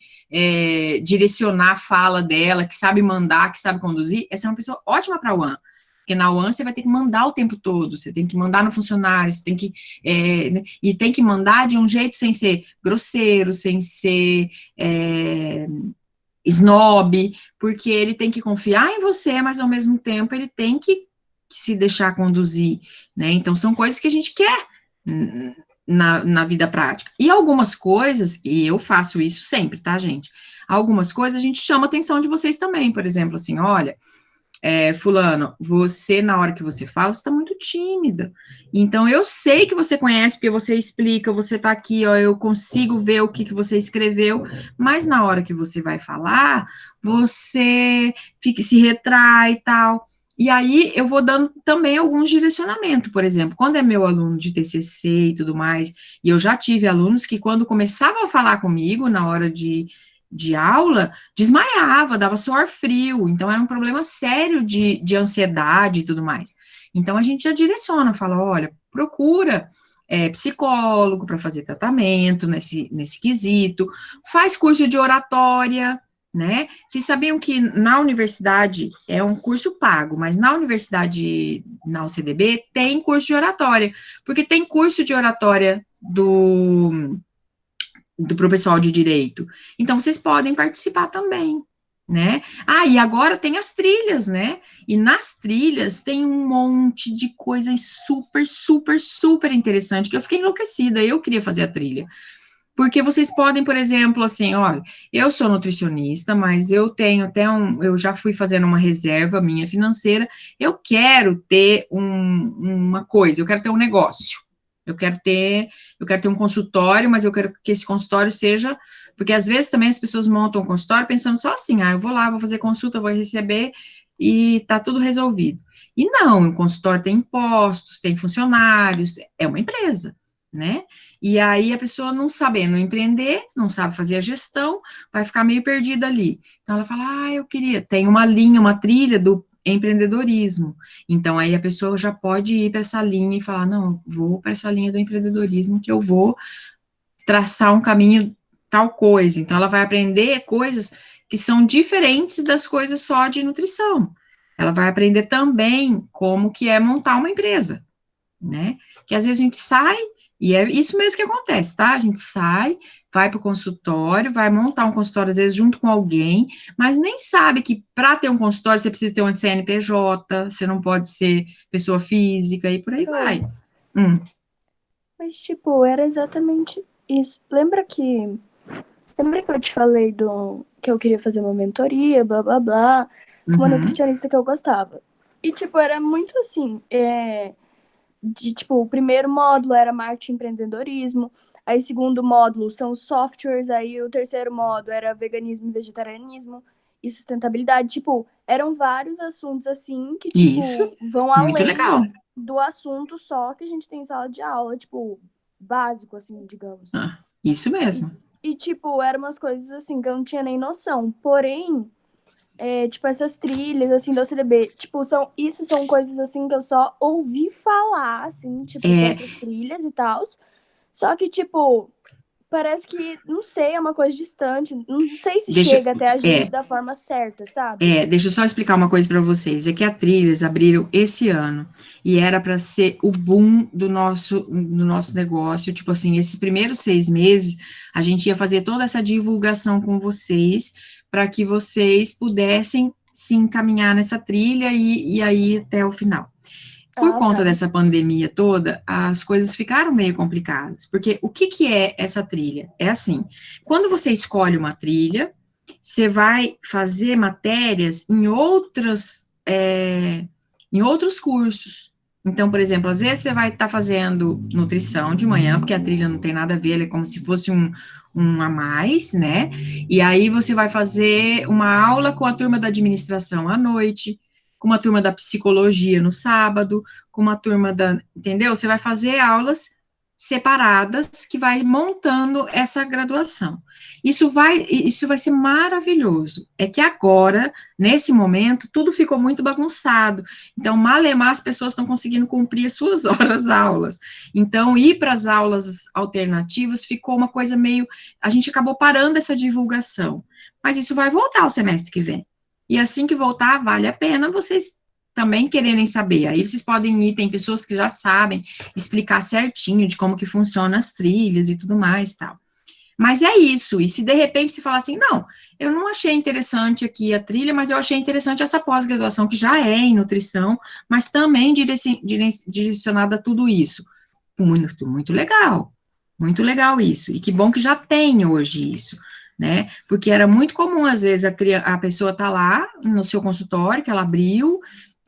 direcionar a fala dela, que sabe mandar, que sabe conduzir, essa é uma pessoa ótima para a Auan. Porque na UAN você vai ter que mandar o tempo todo, você tem que mandar no funcionário, você tem que, e tem que mandar de um jeito sem ser grosseiro, sem ser snob, porque ele tem que confiar em você, mas ao mesmo tempo ele tem que se deixar conduzir, né? Então são coisas que a gente quer na vida prática. E algumas coisas, e eu faço isso sempre, tá, gente? Algumas coisas a gente chama a atenção de vocês também, por exemplo, assim, olha, fulano, você, na hora que você fala, você está muito tímida. Então, eu sei que você conhece, porque você explica, você está aqui, eu consigo ver o que você escreveu, mas na hora que você vai falar, você se retrai e tal. E aí, eu vou dando também alguns direcionamentos, por exemplo, quando é meu aluno de TCC e tudo mais, e eu já tive alunos que quando começavam a falar comigo, na hora de aula, desmaiava, dava suor frio, então era um problema sério de ansiedade e tudo mais. Então a gente já direciona, fala, olha, procura psicólogo para fazer tratamento nesse quesito, faz curso de oratória, né? Vocês sabiam que na universidade é um curso pago, mas na universidade, na UCDB, tem curso de oratória, porque tem curso de oratória pro pessoal de direito. Então, vocês podem participar também, né? E agora tem as trilhas, né? E nas trilhas tem um monte de coisa super, super, super interessante, que eu fiquei enlouquecida, eu queria fazer a trilha. Porque vocês podem, por exemplo, assim, olha, eu sou nutricionista, mas eu tenho até eu já fui fazendo uma reserva minha financeira, eu quero ter uma coisa, eu quero ter um negócio. Eu quero ter um consultório, mas eu quero que esse consultório seja, porque às vezes também as pessoas montam um consultório pensando só assim, eu vou lá, vou fazer consulta, vou receber e tá tudo resolvido. E não, o consultório tem impostos, tem funcionários, é uma empresa, né? E aí a pessoa não sabendo empreender, não sabe fazer a gestão, vai ficar meio perdida ali. Então ela fala, eu queria, tem uma linha, uma trilha do empreendedorismo. Então aí a pessoa já pode ir para essa linha e falar, não, vou para essa linha do empreendedorismo que eu vou traçar um caminho tal coisa. Então ela vai aprender coisas que são diferentes das coisas só de nutrição. Ela vai aprender também como que é montar uma empresa, né? Que às vezes a gente sai, e é isso mesmo que acontece, tá? A gente sai, vai para o consultório, vai montar um consultório, às vezes, junto com alguém, mas nem sabe que para ter um consultório você precisa ter um CNPJ, você não pode ser pessoa física, e por aí vai. Mas, tipo, era exatamente isso. Lembra que eu te falei que eu queria fazer uma mentoria, blá, blá, blá, com uma nutricionista que eu gostava. E, tipo, era muito assim, o primeiro módulo era marketing e empreendedorismo, aí segundo módulo são softwares, aí o terceiro módulo era veganismo e vegetarianismo e sustentabilidade, tipo, eram vários assuntos assim que, tipo, vão além do assunto só que a gente tem em sala de aula, tipo, básico, assim, digamos. Isso mesmo. E, tipo, eram umas coisas assim que eu não tinha nem noção, porém, tipo, essas trilhas, assim, da UCDB, tipo, são coisas, assim, que eu só ouvi falar, assim, tipo, dessas trilhas e tal. Só que, tipo, parece que, não sei, é uma coisa distante. Não sei se Deixa, chega até a gente da forma certa, sabe? deixa eu só explicar uma coisa para vocês. É que a Trilhas abriram esse ano e era para ser o boom do nosso negócio. Tipo assim, esses primeiros 6 meses, a gente ia fazer toda essa divulgação com vocês para que vocês pudessem se encaminhar nessa trilha e aí até o final. Por Ah, conta tá. dessa pandemia toda, as coisas ficaram meio complicadas, porque o que que é essa trilha? É assim, quando você escolhe uma trilha, você vai fazer matérias em outros cursos. Então, por exemplo, às vezes você vai estar fazendo nutrição de manhã, porque a trilha não tem nada a ver, ela é como se fosse um a mais, né? E aí você vai fazer uma aula com a turma da administração à noite, com uma turma da psicologia no sábado, com uma turma entendeu? Você vai fazer aulas separadas que vai montando essa graduação. Isso vai ser maravilhoso. É que agora, nesse momento, tudo ficou muito bagunçado. Então, malemar, as pessoas estão conseguindo cumprir as suas horas aulas. Então, ir para as aulas alternativas ficou uma coisa meio. A gente acabou parando essa divulgação. Mas isso vai voltar o semestre que vem. E assim que voltar, vale a pena vocês também quererem saber. Aí vocês podem ir, tem pessoas que já sabem explicar certinho de como que funcionam as trilhas e tudo mais, tal. Mas é isso, e se de repente você falar assim, não, eu não achei interessante aqui a trilha, mas eu achei interessante essa pós-graduação, que já é em nutrição, mas também direcionada a tudo isso. Muito muito legal isso, e que bom que já tem hoje isso, né, porque era muito comum, às vezes, a pessoa tá lá no seu consultório, que ela abriu,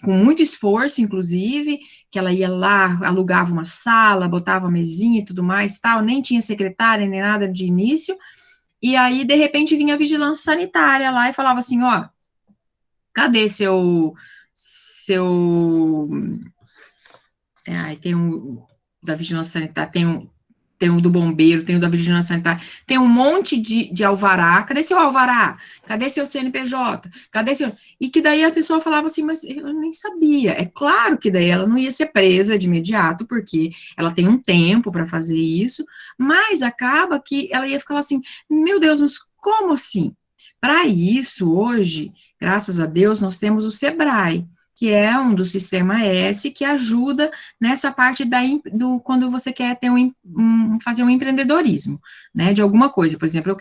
com muito esforço, inclusive, que ela ia lá, alugava uma sala, botava uma mesinha e tudo mais, tal, nem tinha secretária, nem nada de início, e aí, de repente, vinha a vigilância sanitária lá e falava assim, ó, cadê aí tem da vigilância sanitária, tem o do bombeiro, tem o da vigilância sanitária, tem um monte de alvará, cadê seu alvará? Cadê seu CNPJ? Cadê seu... E que daí a pessoa falava assim, mas eu nem sabia. É claro que daí ela não ia ser presa de imediato, porque ela tem um tempo para fazer isso, mas acaba que ela ia ficar assim, meu Deus, mas como assim? Para isso, hoje, graças a Deus, nós temos o Sebrae, que é um do Sistema S, que ajuda nessa parte quando você quer ter fazer um empreendedorismo, né, de alguma coisa. Por exemplo,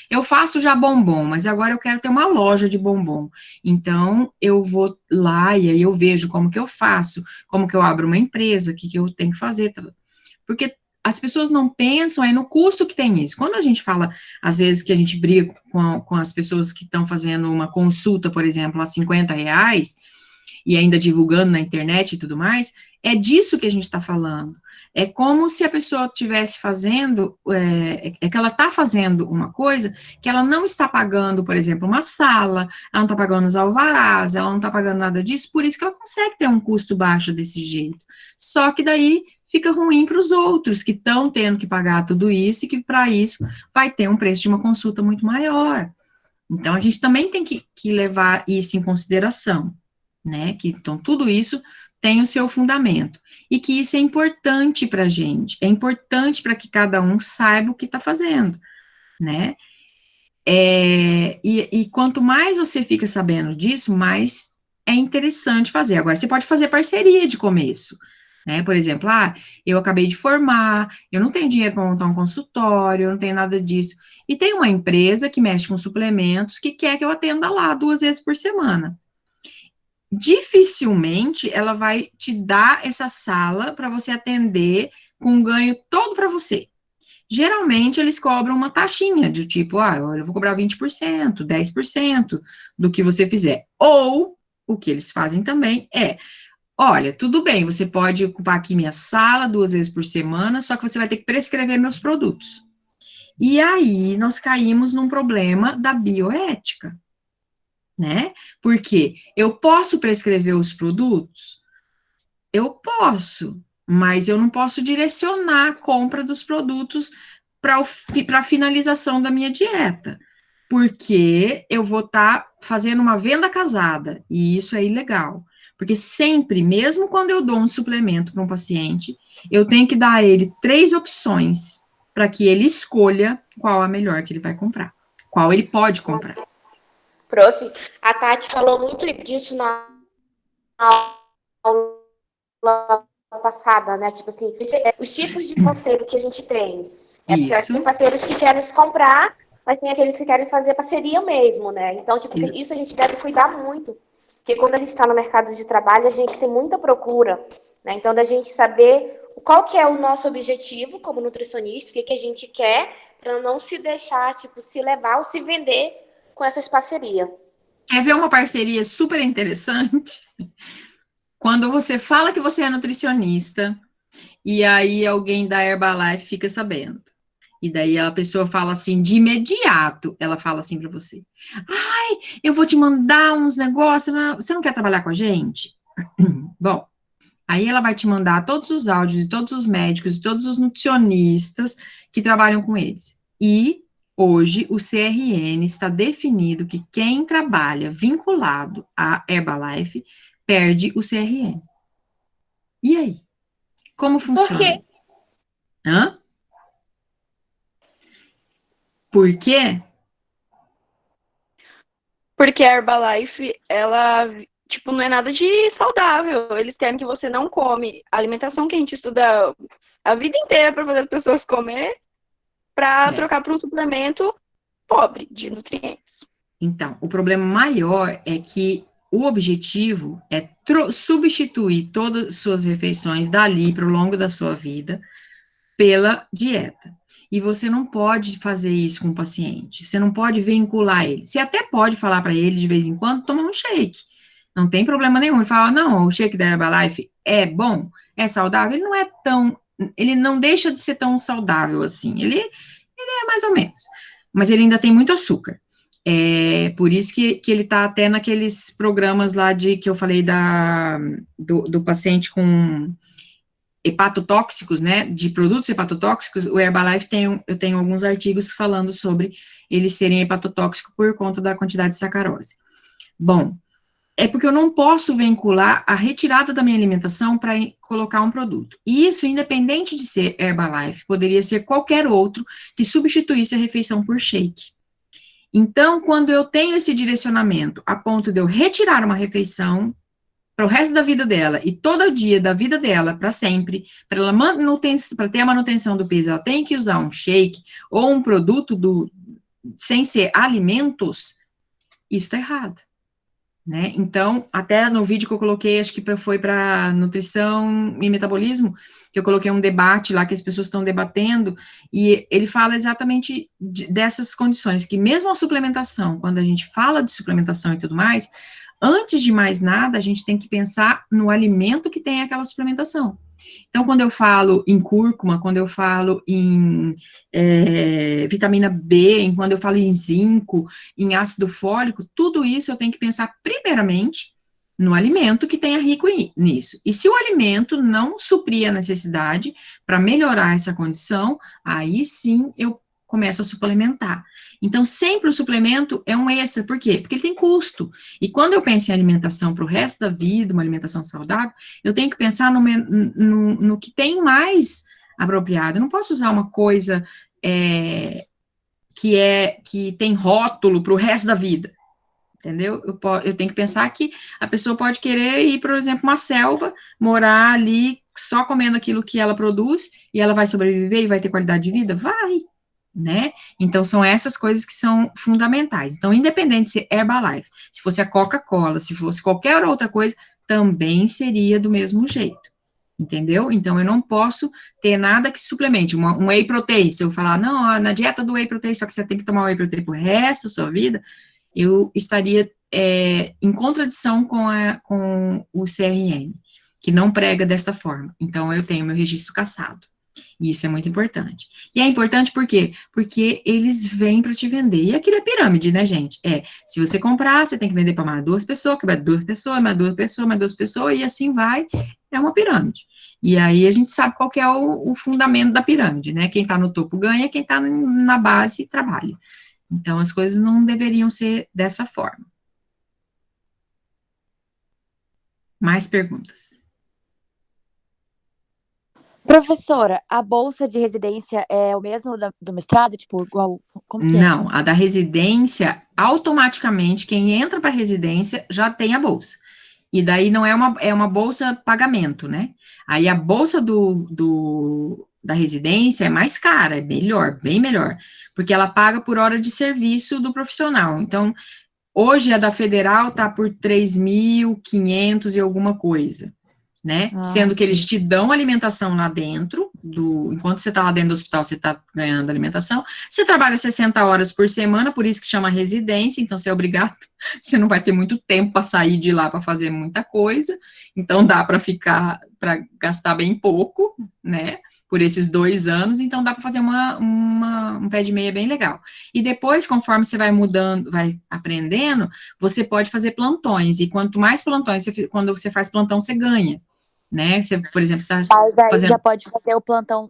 eu faço já bombom, mas agora eu quero ter uma loja de bombom. Então, eu vou lá e aí eu vejo como que eu faço, como que eu abro uma empresa, o que que eu tenho que fazer, porque as pessoas não pensam no custo que tem isso. Quando a gente fala, às vezes, que a gente briga com as pessoas que estão fazendo uma consulta, por exemplo, a R$50, e ainda divulgando na internet e tudo mais, é disso que a gente está falando. É como se a pessoa estivesse fazendo, que ela está fazendo uma coisa que ela não está pagando, por exemplo, uma sala, ela não está pagando os alvarás, ela não está pagando nada disso, por isso que ela consegue ter um custo baixo desse jeito. Só que daí fica ruim para os outros que estão tendo que pagar tudo isso e que para isso vai ter um preço de uma consulta muito maior. Então, a gente também tem que levar isso em consideração, né? Que, então, tudo isso tem o seu fundamento. E que isso é importante para a gente, é importante para que cada um saiba o que está fazendo, né? E quanto mais você fica sabendo disso, mais é interessante fazer. Agora, você pode fazer parceria de começo, né? Por exemplo, eu acabei de formar, eu não tenho dinheiro para montar um consultório, eu não tenho nada disso. E tem uma empresa que mexe com suplementos que quer que eu atenda lá 2 vezes por semana. Dificilmente ela vai te dar essa sala para você atender com um ganho todo para você. Geralmente eles cobram uma taxinha de tipo, eu vou cobrar 20%, 10% do que você fizer. Ou o que eles fazem também olha, tudo bem, você pode ocupar aqui minha sala 2 vezes por semana, só que você vai ter que prescrever meus produtos. E aí nós caímos num problema da bioética, né? Porque eu posso prescrever os produtos? Eu posso, mas eu não posso direcionar a compra dos produtos para a finalização da minha dieta, porque eu vou estar fazendo uma venda casada, e isso é ilegal. Porque sempre, mesmo quando eu dou um suplemento para um paciente, eu tenho que dar a ele 3 opções para que ele escolha qual a melhor que ele vai comprar, qual ele pode comprar. Prof, a Tati falou muito disso na aula passada, né? Tipo assim, os tipos de parceiro que a gente tem. Porque Isso, tem parceiros que querem se comprar, mas tem aqueles que querem fazer parceria mesmo, né? Então, tipo, isso a gente deve cuidar muito. Porque quando a gente está no mercado de trabalho, a gente tem muita procura, né? Então, da gente saber qual que é o nosso objetivo como nutricionista, o que a gente quer, para não se deixar, tipo, se levar ou se vender com essas parcerias. quer ver uma parceria super interessante? Quando você fala que você é nutricionista, e aí alguém da Herbalife fica sabendo. E daí a pessoa fala assim, de imediato, ela fala assim para você: ai, eu vou te mandar uns negócios, você não quer trabalhar com a gente? Bom, aí ela vai te mandar todos os áudios de todos os médicos e todos os nutricionistas que trabalham com eles. E hoje o CRN está definido que quem trabalha vinculado à Herbalife perde o CRN. E aí? Como Por funciona? quê? Hã? Por quê? Porque a Herbalife, ela, tipo, não é nada de saudável. Eles querem que você não come. A alimentação que a gente estuda a vida inteira para fazer as pessoas comer, para É. trocar por um suplemento pobre de nutrientes. Então, o problema maior é que o objetivo é substituir todas as suas refeições dali para o longo da sua vida pela dieta. E você não pode fazer isso com o paciente. Você não pode vincular ele. Você até pode falar para ele de vez em quando, toma um shake. Não tem problema nenhum. Ele fala, não, o shake da Herbalife é bom, é saudável. Ele não é tão, ele não deixa de ser tão saudável assim. Ele é mais ou menos. Mas ele ainda tem muito açúcar. É por isso que ele está até naqueles programas lá de que eu falei do paciente com hepatotóxicos, né, de produtos hepatotóxicos. O Herbalife eu tenho alguns artigos falando sobre eles serem hepatotóxicos por conta da quantidade de sacarose. Bom, é porque eu não posso vincular a retirada da minha alimentação para colocar um produto. E isso, independente de ser Herbalife, poderia ser qualquer outro que substituísse a refeição por shake. Então, quando eu tenho esse direcionamento a ponto de eu retirar uma refeição para o resto da vida dela e todo dia da vida dela para sempre, para ter a manutenção do peso, ela tem que usar um shake ou um produto sem ser alimentos, isso está errado. Né? Então, até no vídeo que eu coloquei, acho que foi para nutrição e metabolismo, que eu coloquei um debate lá que as pessoas estão debatendo, e ele fala exatamente dessas condições, que mesmo a suplementação, quando a gente fala de suplementação e tudo mais, antes de mais nada, a gente tem que pensar no alimento que tem aquela suplementação. Então, quando eu falo em cúrcuma, quando eu falo em vitamina B, quando eu falo em zinco, em ácido fólico, tudo isso eu tenho que pensar primeiramente no alimento que tenha rico nisso. E se o alimento não suprir a necessidade para melhorar essa condição, aí sim eu começo a suplementar. Então, sempre o suplemento é um extra, por quê? Porque ele tem custo. E quando eu penso em alimentação para o resto da vida, uma alimentação saudável, eu tenho que pensar no que tem mais apropriado. Eu não posso usar uma coisa que tem rótulo para o resto da vida, entendeu? Eu tenho que pensar que a pessoa pode querer ir, por exemplo, uma selva, morar ali só comendo aquilo que ela produz, e ela vai sobreviver e vai ter qualidade de vida? Vai, né? Então, são essas coisas que são fundamentais. Então, independente se é Herbalife, se fosse a Coca-Cola, se fosse qualquer outra coisa, também seria do mesmo jeito. Entendeu? Então, eu não posso ter nada que suplemente, um whey protein. Se eu falar, não, na dieta do whey protein, só que você tem que tomar whey protein pro resto da sua vida, eu estaria em contradição com o CRN, que não prega dessa forma. Então, eu tenho meu registro cassado. E isso é muito importante. E é importante por quê? Porque eles vêm para te vender. E aquilo é pirâmide, né, gente? Se você comprar, você tem que vender para mais 2 pessoas, que vai 2 pessoas, mais 2 pessoas, mais 2 pessoas, e assim vai. É uma pirâmide. E aí a gente sabe qual que é o fundamento da pirâmide, né? Quem está no topo ganha, quem está na base trabalha. Então, as coisas não deveriam ser dessa forma. Mais perguntas? Professora, a bolsa de residência é o mesmo do mestrado? Tipo, igual, como que é? Não, a da residência, automaticamente, quem entra para a residência já tem a bolsa. E daí não é uma bolsa pagamento, né? Aí a bolsa da residência é mais cara, é melhor, bem melhor, porque ela paga por hora de serviço do profissional. Então, hoje a da federal tá por 3.500 e alguma coisa, né? Ah, Sendo que eles sim. te dão alimentação lá dentro, enquanto você está lá dentro do hospital, você está ganhando alimentação. Você trabalha 60 horas por semana, por isso que chama residência, então você é obrigado, você não vai ter muito tempo para sair de lá para fazer muita coisa, então dá para para gastar bem pouco, né? Por esses 2 anos, então dá para fazer um pé de meia bem legal. E depois, conforme você vai mudando, vai aprendendo, você pode fazer plantões, e quanto mais plantões, quando você faz plantão, você ganha, né? Você, por exemplo, está Mas aí fazendo já pode fazer o plantão,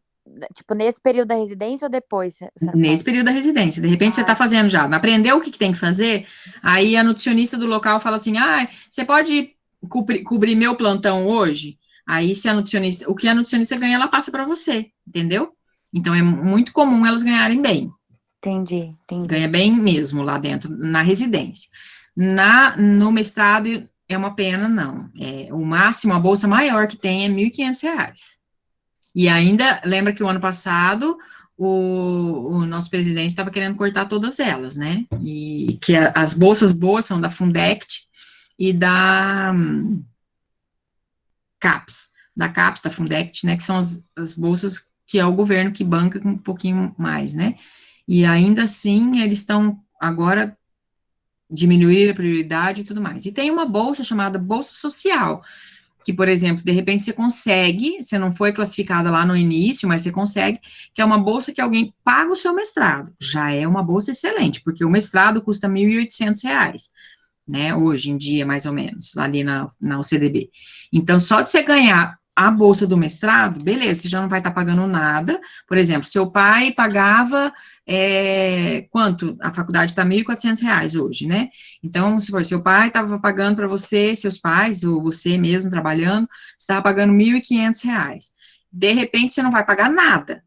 tipo, nesse período da residência ou depois você nesse faz? período da residência. De repente, você está fazendo já, aprendeu o que tem que fazer, aí a nutricionista do local fala assim, você pode cobrir meu plantão hoje? Aí, se a nutricionista, o que a nutricionista ganha, ela passa para você, entendeu? Então, é muito comum elas ganharem bem. Entendi. Ganha bem mesmo lá dentro, na residência. No mestrado, é uma pena, não. O máximo, a bolsa maior que tem é R$ 1.500. E ainda, lembra que o ano passado, o nosso presidente estava querendo cortar todas elas, né? E que as bolsas boas são da Fundect e da CAPES. Da CAPES, da Fundect, né? Que são as bolsas que é o governo que banca um pouquinho mais, né? E ainda assim, eles estão agora diminuir a prioridade e tudo mais. E tem uma bolsa chamada Bolsa Social, que, por exemplo, de repente você consegue, você não foi classificada lá no início, mas você consegue, que é uma bolsa que alguém paga o seu mestrado. Já é uma bolsa excelente, porque o mestrado custa R$ 1.800, né, hoje em dia, mais ou menos, ali na UCDB. Então, só de você ganhar a bolsa do mestrado, beleza, você já não vai estar pagando nada. Por exemplo, seu pai pagava, quanto? A faculdade está R$ 1.400 hoje, né? Então, se for, seu pai estava pagando para você, seus pais, ou você mesmo trabalhando, você estava pagando R$ 1.500. De repente, você não vai pagar nada,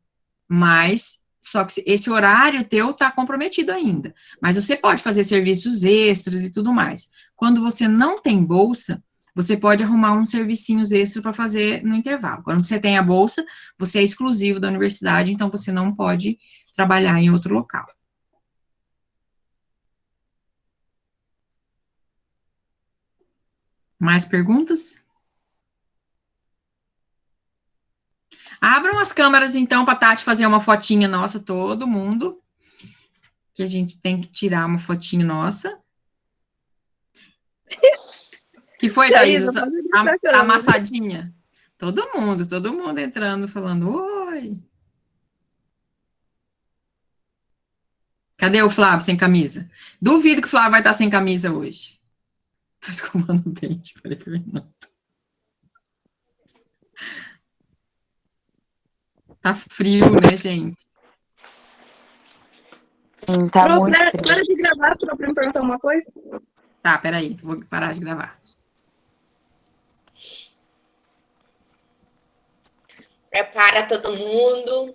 mas só que esse horário teu está comprometido ainda. Mas você pode fazer serviços extras e tudo mais. Quando você não tem bolsa, você pode arrumar uns servicinhos extras para fazer no intervalo. Quando você tem a bolsa, você é exclusivo da universidade, então você não pode trabalhar em outro local. Mais perguntas? Abram as câmeras, então, para a Tati fazer uma fotinha nossa, todo mundo, que a gente tem que tirar uma fotinho nossa. Que foi, Thaís? Thaisa, pode abrir pra câmera. Amassadinha? Todo mundo entrando, falando, oi. Cadê o Flávio sem camisa? Duvido que o Flávio vai estar sem camisa hoje. Tá escovando o dente, falei, Fernando. Tá frio, né, gente? Tá Pro, muito para frio. de gravar pra me perguntar uma coisa. Tá, peraí, vou parar de gravar. Prepara todo mundo.